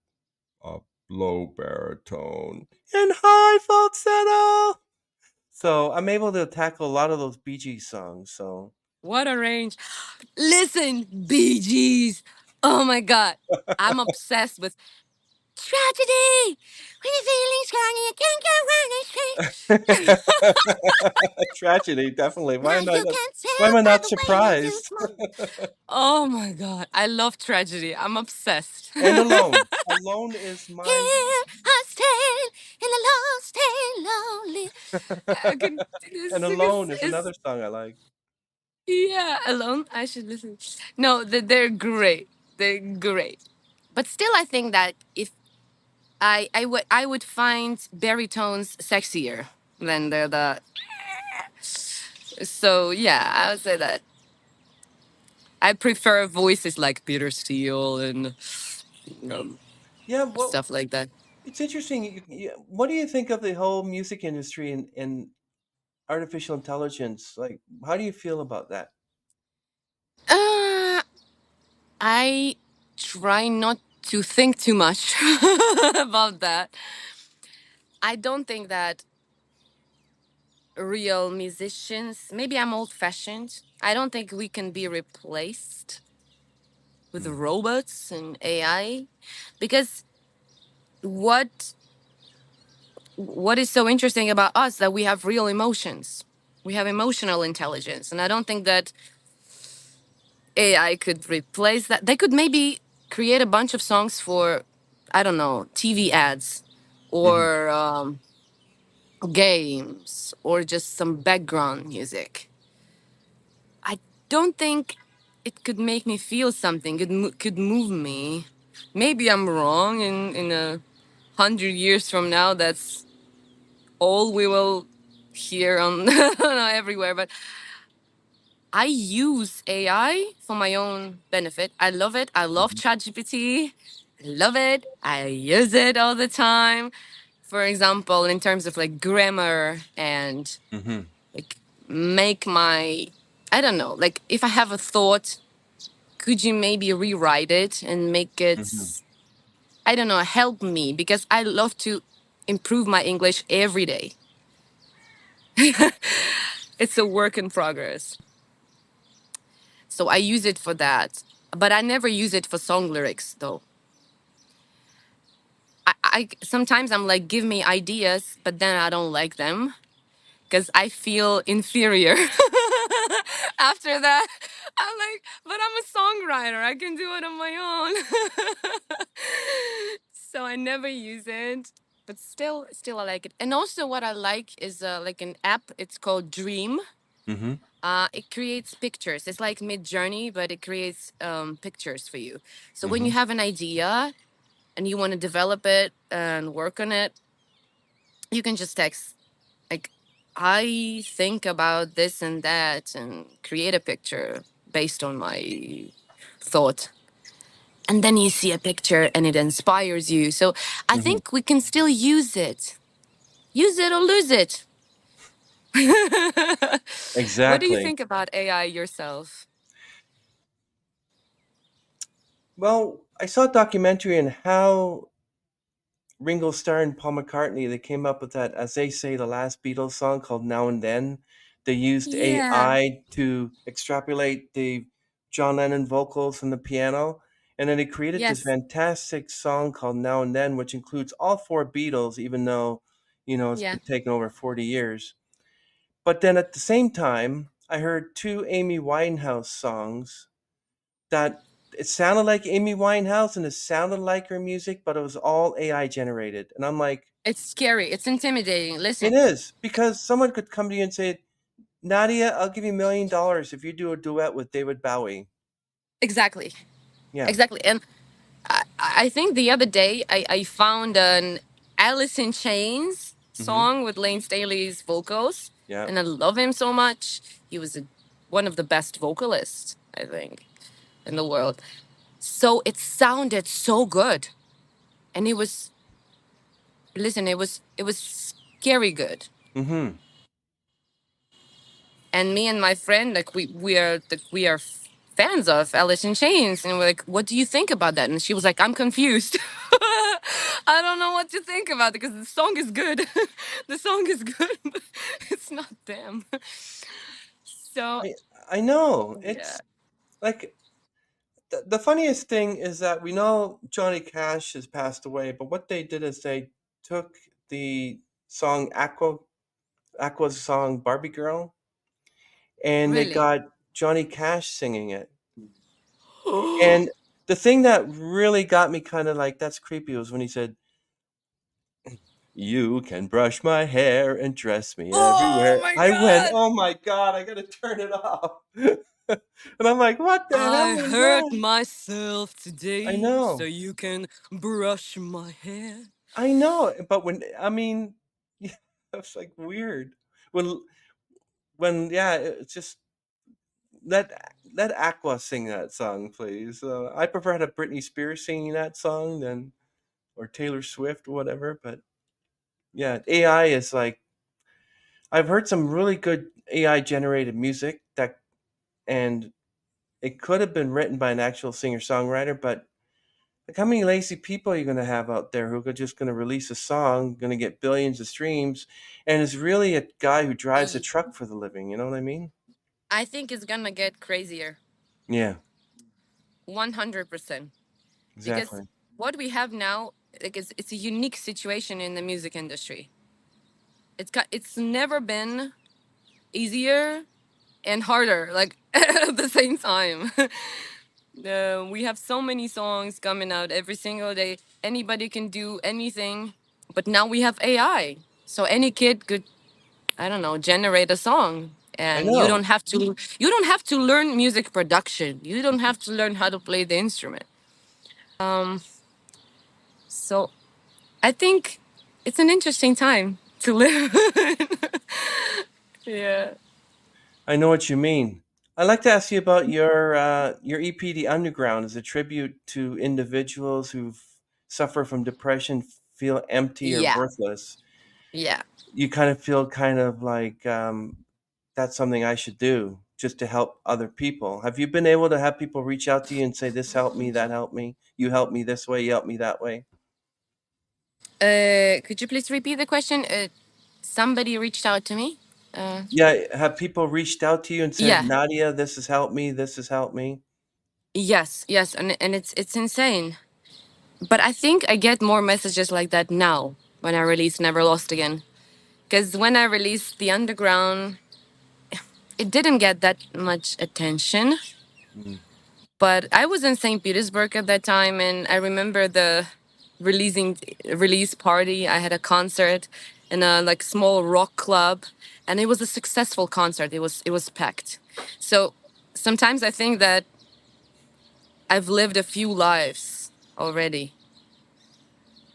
low baritone and high falsetto. So I'm able to tackle a lot of those Bee Gees songs. So What a range. Listen, Bee Gees. Oh my God. I'm obsessed with tragedy. When you're feeling strong, you can't go on the street. tragedy, definitely. Now you can Why am tell I by not the way you surprised? smile. Oh my God. I love tragedy. I'm obsessed. And alone. Alone is my Here I stand in a lost and lonely. I can and it's, alone it's, is it's another song I like. yeah, alone. I should listen. No, they're great. They're great. But still, I think that if I would find baritones sexier than the. So yeah, I would say that I prefer voices like Peter Steele and um, Yeah, well, stuff like that. it's interesting. What do you think of the whole music industry and artificial intelligence? Like, how do you feel about that? Uh, I try not to think too much about that. I don't think that real musicians, maybe I'm old fashioned. I don't think we can be replaced with Mm, robots and AI because what what is so interesting about us that we have real emotions. We have emotional intelligence, and I don't think that AI could replace that. They could maybe create a bunch of songs for, I don't know, TV ads mhm, or games or just some background music. I don't think it could make me feel something. Could move me. Maybe I'm wrong. In 100 years from now, that's all we will. here on everywhere, but I use AI for my own benefit. I love it. I love Mhm. ChatGPT. I love it. I use it all the time. For example, in terms of like grammar and Mhm. like make my, I don't know, like if I have a thought, could you maybe rewrite it and make it, Mhm. I don't know, help me, because I love to improve my English every day. It's a work in progress. So I use it for that. But I never use it for song lyrics though. I sometimes I'm like, give me ideas, but then I don't like them because I feel inferior. After that, I'm like, but I'm a songwriter. I can do it on my own. So I never use it, but still I like it. And also, what I like is like an app. It's called Dream. Mhm. It creates pictures. It's like Mid Journey, but it creates pictures for you. So when you Mhm. have an idea and you want to develop it and work on it, you can just text like, I think about this and that and create a picture based on my thought. And then you see a picture and it inspires you. So I Mhm. think we can still use it. Use it or lose it. What do you Exactly. think about AI yourself? Well, I saw a documentary on how Ringo Starr and Paul McCartney, they came up with that, as they say, the last Beatles song called Now and Then. They used Yeah. AI to extrapolate the John Lennon vocals from the piano. And then they created this Yes. fantastic song called Now and Then, which includes all four Beatles, even though, it's Yeah. been taken over 40 years. But then at the same time, I heard two Amy Winehouse songs that it sounded like Amy Winehouse and it sounded like her music, but it was all AI generated. And I'm like, It's scary. It's intimidating. it Listen. is because someone could come to you and say, Nadia, I'll give you $1 million if you do a duet with David Bowie. Exactly. Yeah. Exactly. And I think the other day I found an Alice in Chains Hmm. song with Lane Staley's vocals, Yeah. and I love him so much. He was one of the best vocalists, I think, in the world. So it sounded so good, and it was scary good. Hmm. And me and my friend, like we are fans of Alice in Chains, and we're like, what do you think about that? And she was like, I'm confused. I don't know what to think about it because the song is good. The song is good, but it's not them. So I I know. yeah. It's like the funniest thing is that we know Johnny Cash has passed away, but what they did is they took the song Aqua's song Barbie Girl, and they Really. got Johnny Cash singing it. And the thing that really got me kind of like, that's creepy, was when he said, "You can brush my hair and dress me Oh everywhere." my I went, god! "Oh my God, I gotta turn it off." And I'm like, "What the hell I was hurt that?" myself I today so know, you can brush my hair. I know, but I mean, yeah, it's like weird. When, yeah, it's just let Aqua sing that song, please. I prefer to have Britney Spears singing that song than or Taylor Swift or whatever. But yeah, AI is like, I've heard some really good AI generated music that, and it could have been written by an actual singer songwriter, but like, how many lazy people are you going to have out there who are just going to release a song, going to get billions of streams, and is really a guy who drives a truck for the living? You know what I mean? I think it's gonna get crazier. Yeah, 100%. Because exactly. what we have now, like, it's a unique situation in the music industry. It's never been easier and harder, like at the same time. We have so many songs coming out every single day. Anybody can do anything, but now we have AI, so any kid could, I don't know, generate a song. I And know. you don't have to learn music production. You don't have to learn how to play the instrument. So I think it's an interesting time to live. Yeah. I know what you mean. I'd like to ask you about your EP, "The Underground," as a tribute to individuals who suffer from depression, feel empty or Yeah. worthless. Yeah. You kind of feel kind of like that's something I should do just to help other people. Have you been able to have people reach out to you and say, "This helped me, that helped me. You helped me this way, you helped me that way"? Could you please repeat the question? Somebody reached out to me. Uh, Yeah, have people reached out to you and said, yeah. "Nadia, this has helped me. This has helped me"? Yes. Yes. And it's insane. But I think I get more messages like that now when I release Never Lost Again. Because when I released The Underground, it didn't get that much attention. Mm. But I was in St. Petersburg at that time, and I remember the releasing release party. I had a concert in a like small rock club, and it was a successful concert. It was packed. So sometimes I think that I've lived a few lives already.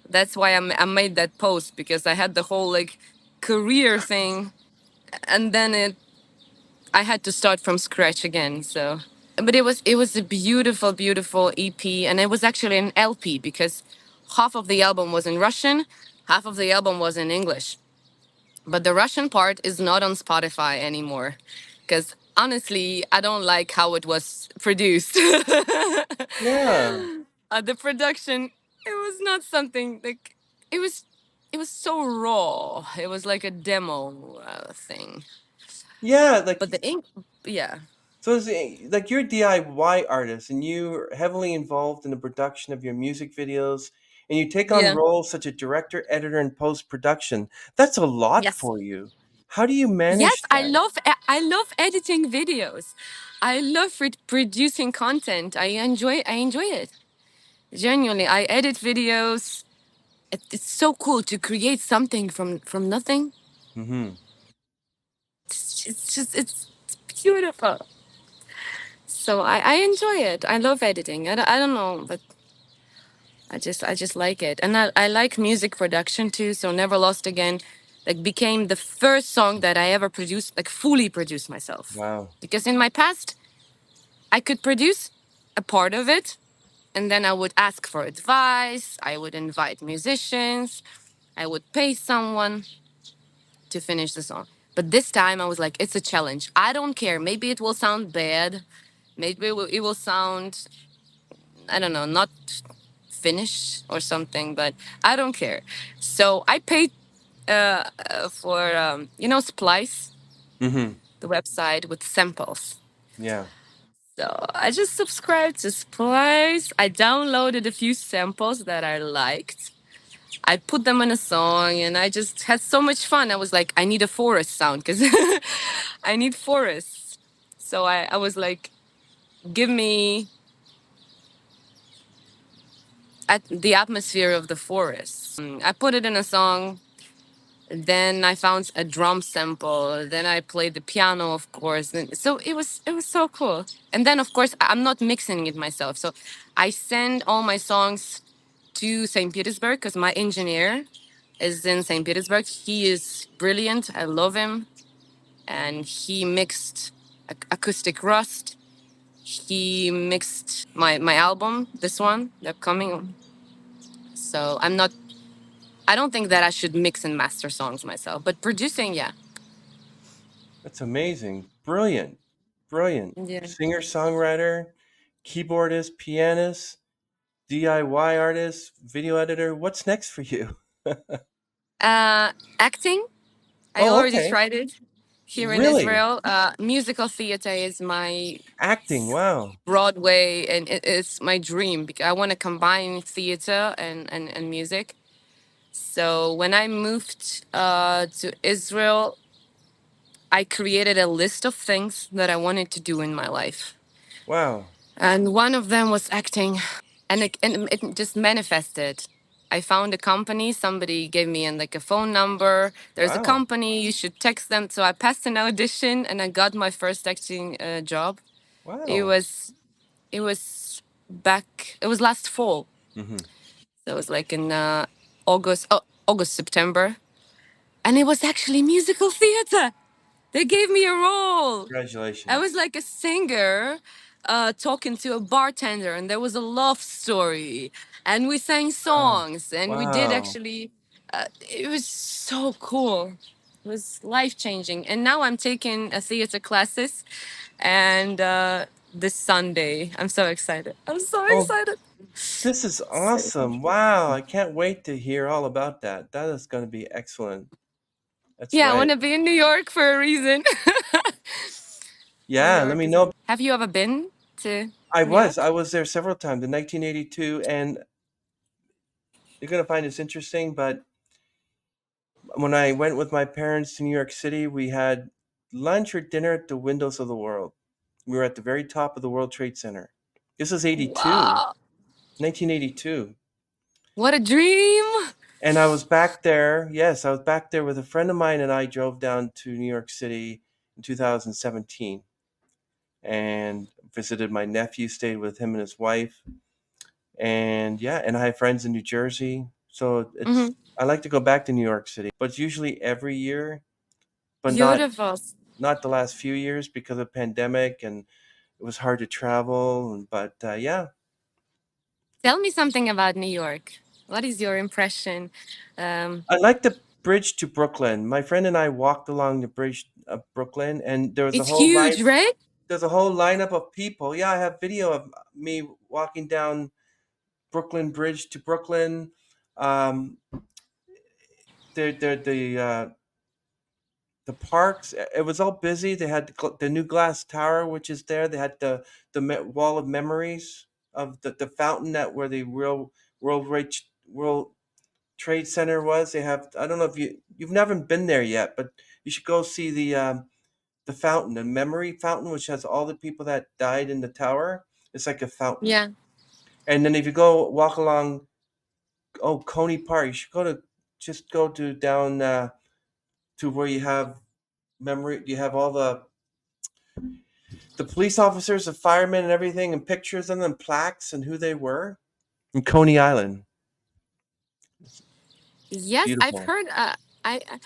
That's why I made that post, because I had the whole like career thing, and then I had to start from scratch again. So, but it was a beautiful, beautiful EP, and it was actually an LP because half of the album was in Russian, half of the album was in English. But the Russian part is not on Spotify anymore, because honestly, I don't like how it was produced. Yeah. The production, it was not something like it was. It was so raw. It was like a demo thing. Yeah, like But the ink, yeah. so it's, like you're a DIY artist and you're heavily involved in the production of your music videos and you take on Yeah. roles such as director, editor, and post-production. That's a lot Yes. for you. How do you Yes, manage I that? love I love editing videos. I love producing content. I enjoy it. Genuinely, I edit videos. It's so cool to create something from nothing. Hmm. It's beautiful. So I enjoy it. I love editing. I don't know, but I just like it. And I like music production too. So Never Lost Again like became the first song that I ever produced, like fully produced myself. Wow. Because in my past I could produce a part of it, and then I would ask for advice. I would invite musicians. I would pay someone to finish the song. But this time I was like, it's a challenge. I don't care. Maybe it will sound bad. Maybe it will sound, I don't know, not finished or something, but I don't care. So I paid for, Splice, Hmm. the website with samples. Yeah. So I just subscribed to Splice. I downloaded a few samples that I liked. I put them in a song and I just had so much fun. I was like, I need a forest sound because I need forests. So I was like, give me the atmosphere of the forest. I put it in a song. Then I found a drum sample. Then I played the piano, of course. So it was so cool. And then of course I'm not mixing it myself. So I send all my songs to St. Petersburg because my engineer is in St. Petersburg. He is brilliant. I love him. And he mixed Acoustic Rust. He mixed my album, this one, the upcoming. So I don't think that I should mix and master songs myself, but producing, yeah. That's amazing. Brilliant. Brilliant. Yeah. Singer-songwriter, keyboardist, pianist, DIY artist, video editor. What's next for you? Acting, I Oh, already okay. tried it here in Really? Israel. Musical theater is my Acting. Wow. Broadway, and it's my dream because I want to combine theater and music. So when I moved to Israel, I created a list of things that I wanted to do in my life. Wow. And one of them was acting. And it just manifested. I found a company. Somebody gave me like a phone number. There's a Wow. company. You should text them. So I passed an audition and I got my first acting job. It Wow. was it was back. It was last fall. Hmm. So it was like in August, September, and it was actually musical theater. They gave me a role. I was Congratulations. like a singer talking to a bartender, and there was a love story, and we sang Wow. songs, and we did Wow. actually. It was so cool. It was life changing. And now I'm taking a theater classes, and this Sunday, I'm so excited. I'm so Oh, excited. this is So awesome. Wow. I can't wait to hear all about that. That is going to be excellent. That's yeah, I right. want to be in New York for a reason. New Yeah, let York me is. A... know. Have you ever been to I New was. York? I was there several times in 1982, and you're going to find this interesting, but when I went with my parents to New York City, we had lunch or dinner at the windows of the world. We were at the very top of the World Trade Center. This is 82, Wow, 1982. what a dream! And I was back there. Yes, I was back there with a friend of mine, and I drove down to New York City in 2017 and visited my nephew, stayed with him and his wife. And yeah, and I have friends in New Jersey. So Hmm. I like to go back to New York City, but it's usually every year, but Beautiful. not the last few years because of pandemic and it was hard to travel. But yeah, Tell me something about New York. What is your impression? Um, I like the bridge to Brooklyn. My friend and I walked along the bridge of Brooklyn, and there was a it's whole line. huge, right? There's a whole lineup of people. Yeah, I have video of me walking down Brooklyn Bridge to Brooklyn. Um, the parks. It was all busy. They had the new glass tower, which is there. They had the wall of memories of the fountain that where the real World Trade Center was. They have. I don't know if you've never been there yet, but you should go see the fountain, the memory fountain, which has all the people that died in the tower. It's like a fountain. Yeah. And then if you go walk along, oh, Coney Park, you should go to down to where you have memory. You have all the police officers, the firemen, and everything, and pictures of them, plaques, and who they were. In Coney Island, it's Yes, I've beautiful, heard.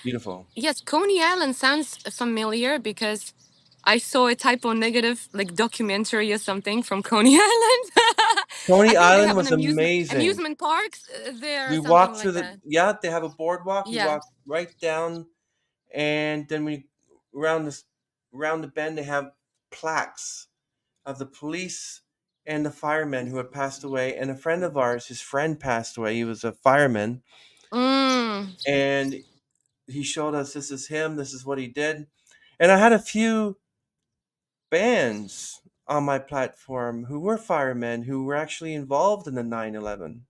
beautiful. Yes, Coney Island sounds familiar because I saw a typo negative like documentary or something from Coney Island. I Coney think they Island have an was amazing. amusement parks there or We something walked like through that. yeah, they have a boardwalk. You Yeah. walk right down, and then we around this around the bend they have plaques of the police and the firemen who had passed away. And a friend of ours, his friend passed away. He was a fireman, Mm. and he showed us this is him. This is what he did. And I had a few bands on my platform who were firemen who were actually involved in the 9/11.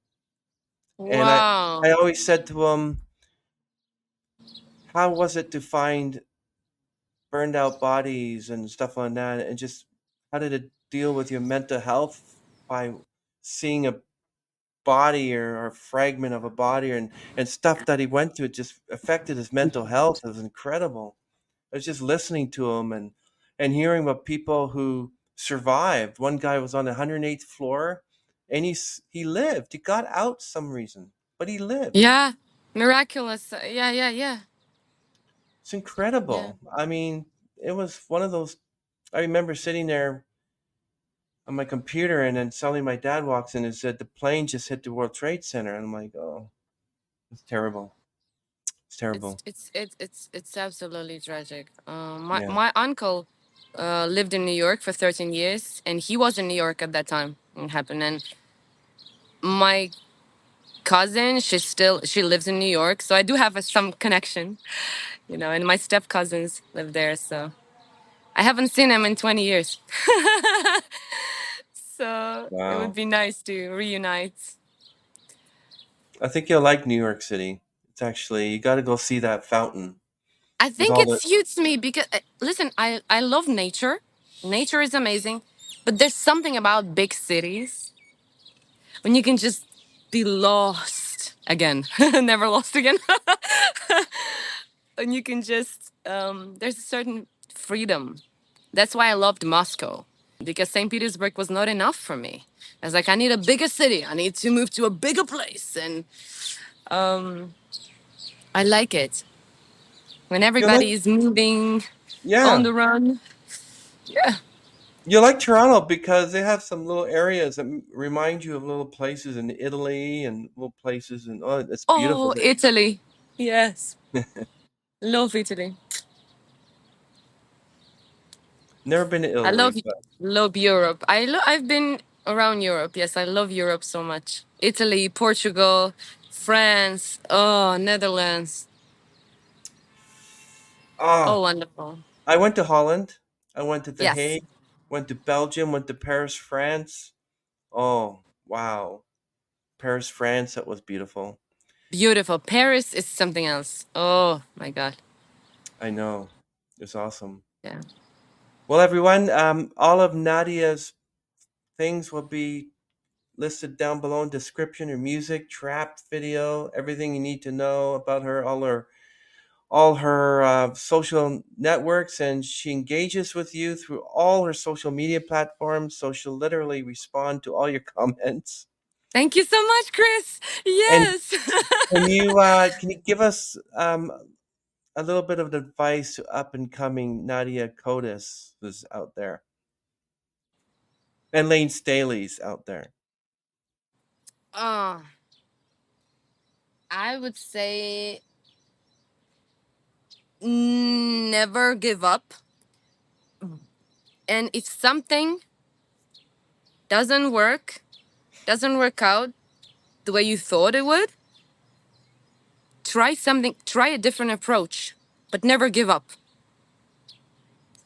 And I Wow. always said to them, how was it to find burned out bodies and stuff like that? And just how did it deal with your mental health by seeing a body or a fragment of a body and stuff that he went through? It just affected his mental health. It was incredible. I was just listening to him and hearing about people who survived. One guy was on the 108th floor, and he lived. He got out some reason, but he lived. Yeah. Miraculous. Yeah, yeah, yeah. It's Yeah. incredible. I mean, it was one of those. I remember sitting there on my computer, and then suddenly my dad walks in and said the plane just hit the World Trade Center, and I'm like, oh, it's terrible. It's terrible. It's absolutely tragic. My Yeah. my uncle lived in New York for 13 years, and he was in New York at that time when it happened. And my cousin, she lives in New York, so I do have some connection, and my step cousins live there, so I haven't seen him in 20 years. So it would Wow. be nice to reunite. I think you'll like New York City. It's actually you got to go see that fountain I with think all it the. suits me because listen, I love nature. Nature is amazing, but there's something about big cities when you can just be lost again, never lost again, and you can just there's a certain freedom. That's why I loved Moscow because St. Petersburg was not enough for me. I was like, I need a bigger city. I need to move to a bigger place, and I like it when You like everybody is moving. on Yeah. the run. Yeah. You like Toronto because they have some little areas that remind you of little places in Italy and little places, and oh, it's beautiful Oh, there. Italy. Yes. Love Italy. Never been to I Italy, love but love Europe. I've been around Europe. Yes, I love Europe so much. Italy, Portugal, France, oh, Netherlands. Oh, ah, wonderful. I went to Holland. I went to The Yes. Hague. Went to Belgium. Went to Paris, France. Oh, wow, Paris, France. That was beautiful. Beautiful. Paris is something else. Oh my God. I know, it's awesome. Yeah. Well, everyone, all of Nadia's things will be listed down below in description. Her music, trap video, everything you need to know about her, all her social networks, and she engages with you through all her social media platforms. So she'll literally respond to all your comments. Thank you so much, Chris. And Yes. can you give us a little bit of advice to up and coming Nadia Kodes who's out there, and Lane Staley's out there? Oh, I would say never give up. And if something doesn't work, doesn't work out the way you thought it would, try something, try a different approach, but never give up.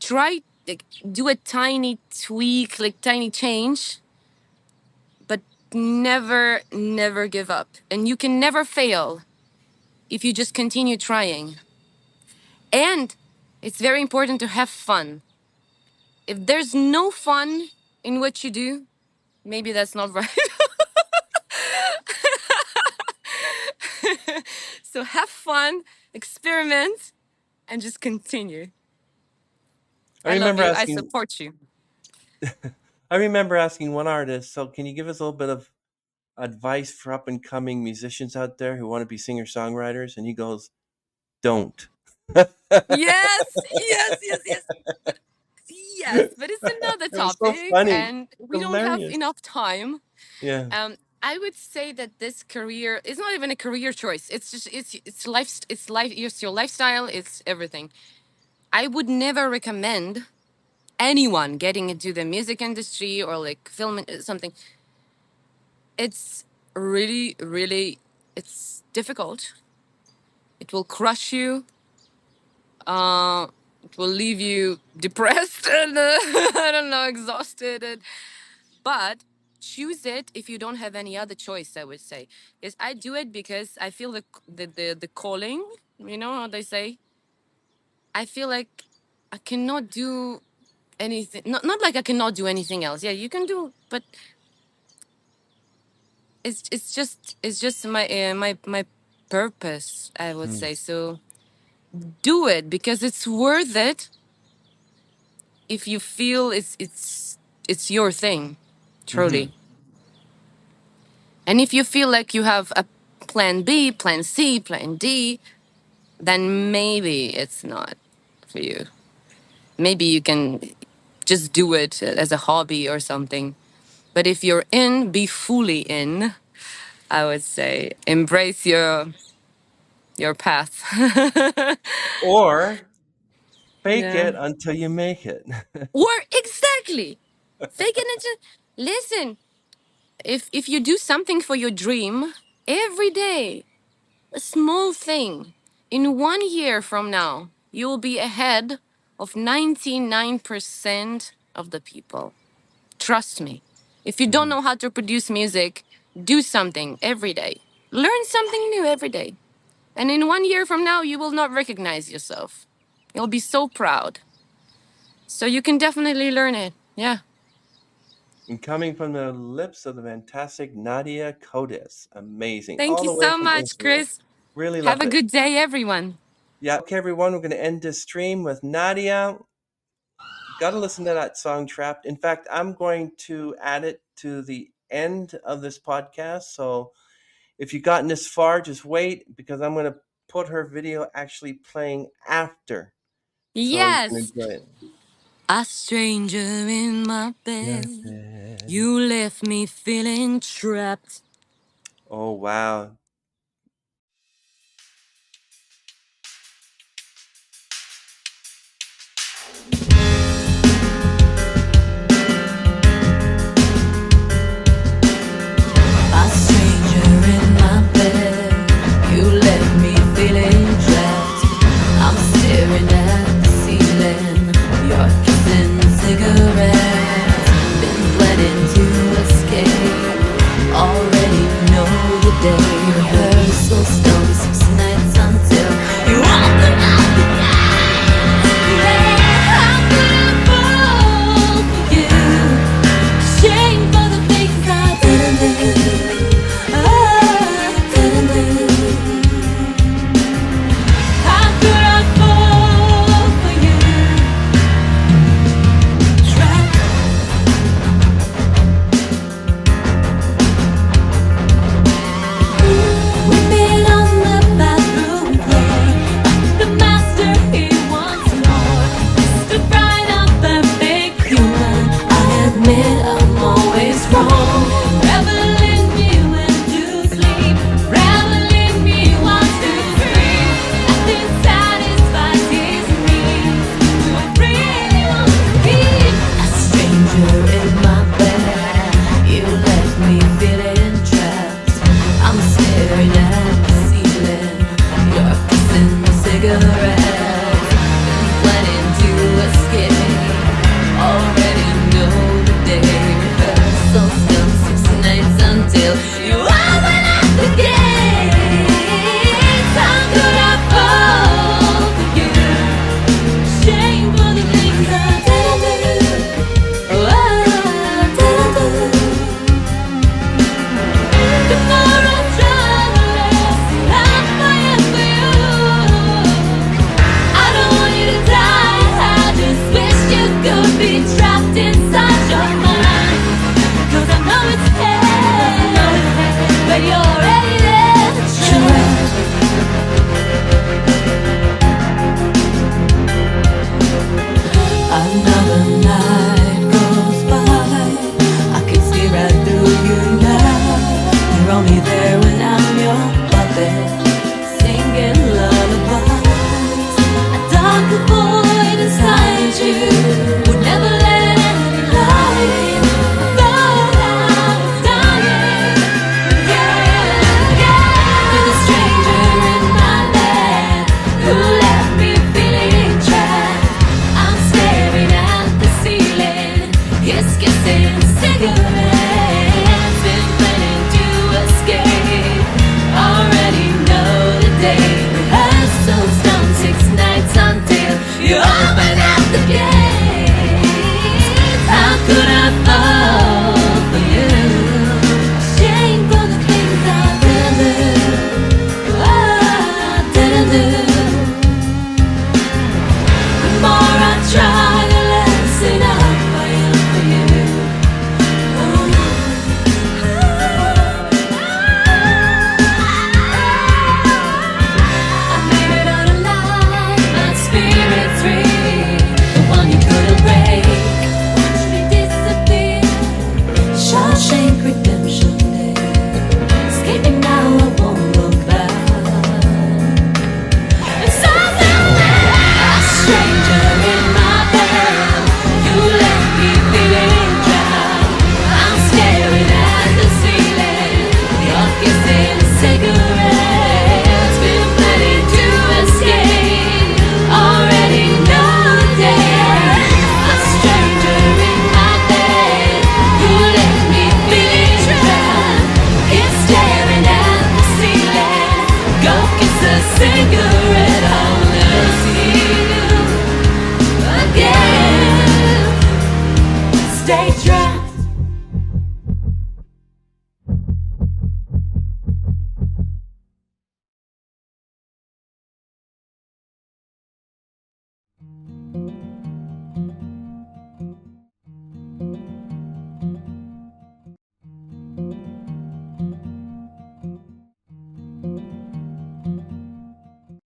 Try, like, do a tiny tweak, like tiny change, but never give up. And you can never fail if you just continue trying. And it's very important to have fun. If there's no fun in what you do, maybe that's not right. So have fun, experiment, and just continue. I I love remember you. I asking support you. I remember asking one artist, so can you give us a little bit of advice for up and coming musicians out there who want to be singer songwriters? And he goes, don't. Yes, yes, yes, yes, yes. But it's another It was so topic, funny. and we don't have Hilarious. enough time. Yeah. I would say that this career is not even a career choice. It's just it's life. It's life. It's your lifestyle. It's everything. I would never recommend anyone getting into the music industry or like film something. It's really it's difficult. It will crush you. It will leave you depressed and I don't know, exhausted. But choose it if you don't have any other choice. I would say, because I do it because I feel the calling. You know how they say. I feel like I cannot do anything. Not like I cannot do anything else. Yeah, you can do, but it's just my purpose. I would Mm. say so. Do it because it's worth it if you feel it's your thing, Hmm. truly. And if you feel like you have a plan B, plan C, plan D, then maybe it's not for you. Maybe you can just do it as a hobby or something. But if you're in, be fully in. I would say embrace your path. Or fake Yeah. it until you make it. Or exactly. Fake it into listen. If you do something for your dream every day, a small thing, in 1 year from now, you will be ahead of 99% of the people. Trust me. If you don't Mhm. know how to produce music, do something every day. Learn something new every day. And in 1 year from now, you will not recognize yourself. You'll be so proud. So you can definitely learn it. Yeah. And coming from the lips of the fantastic Nadia Kodes. Amazing. Thank All you the way so from much, Israel. Chris. Really Have love a it. good day, everyone. Yeah. Okay, everyone, we're going to end this stream with Nadia. Got to listen to that song Trapped. In fact, I'm going to add it to the end of this podcast. So if you've gotten this far, just wait because I'm going to put her video actually playing after so you can Yes. enjoy it. A stranger in my Your bed. bed. You left me feeling trapped. Oh wow. A stranger in my bed. You left me feeling trapped. I'm staring at the ceiling. You're kissing cigarettes. Been planning to escape. Already know the day. Rehearsals done 6 nights until you open up the gate. Yeah, how could I fall for you? Shame for the things I didn't do. I didn't do. How could I fall for you? Trapped. We've been on the bathroom floor. The master, he wants more. Mr. Bright, I'm perfect human. I admit I'm always wrong. Revel in me when to sleep. Revel in me wants to free. Nothing satisfies his needs. Do I really want to be a stranger in my bed? You left me feeling trapped. I'm staring at the ceiling. You're kissing the cigarette. Been planning to escape. Already know the day. Rehearsals done 6 nights until you open up the gates. How could I fall for you? Shame for the things I didn't do. Oh, I didn't do. The more I try, the less I am for you. I don't want you to die. I just wish you could be trapped inside your mind. 'Cause I know it's hell, but you're already there. Trapped. Another night goes by. I can see right through you now. You're only there when I'm your puppet, singing lullabies. A darker void inside you would never let any light in. Thought I was dying. Yeah, yeah. You're the stranger in my bed who left me feeling trapped. I'm staring at the ceiling. He's kissing cigarettes. Been planning to escape. Already know the day. Rehearsals done 6 nights until you open up the gates. How could I fall for you? Shame for the things I didn't do. I didn't do. The more I try, the less enough I am for you. I made it out alive, my spirit's free. The one you couldn't break, watch me disappear. Shawshank Redemption Day. Escaping now, I won't look back. A stranger in my bed. You left me feeling trapped. I'm staring at the ceiling. You're kissing cigarettes. Been planning to escape. Already know the day. A stranger in my bed. You left me feeling trapped. It's staring at the ceiling. Go kiss a cigarette. I'll never see you again. Stay trapped.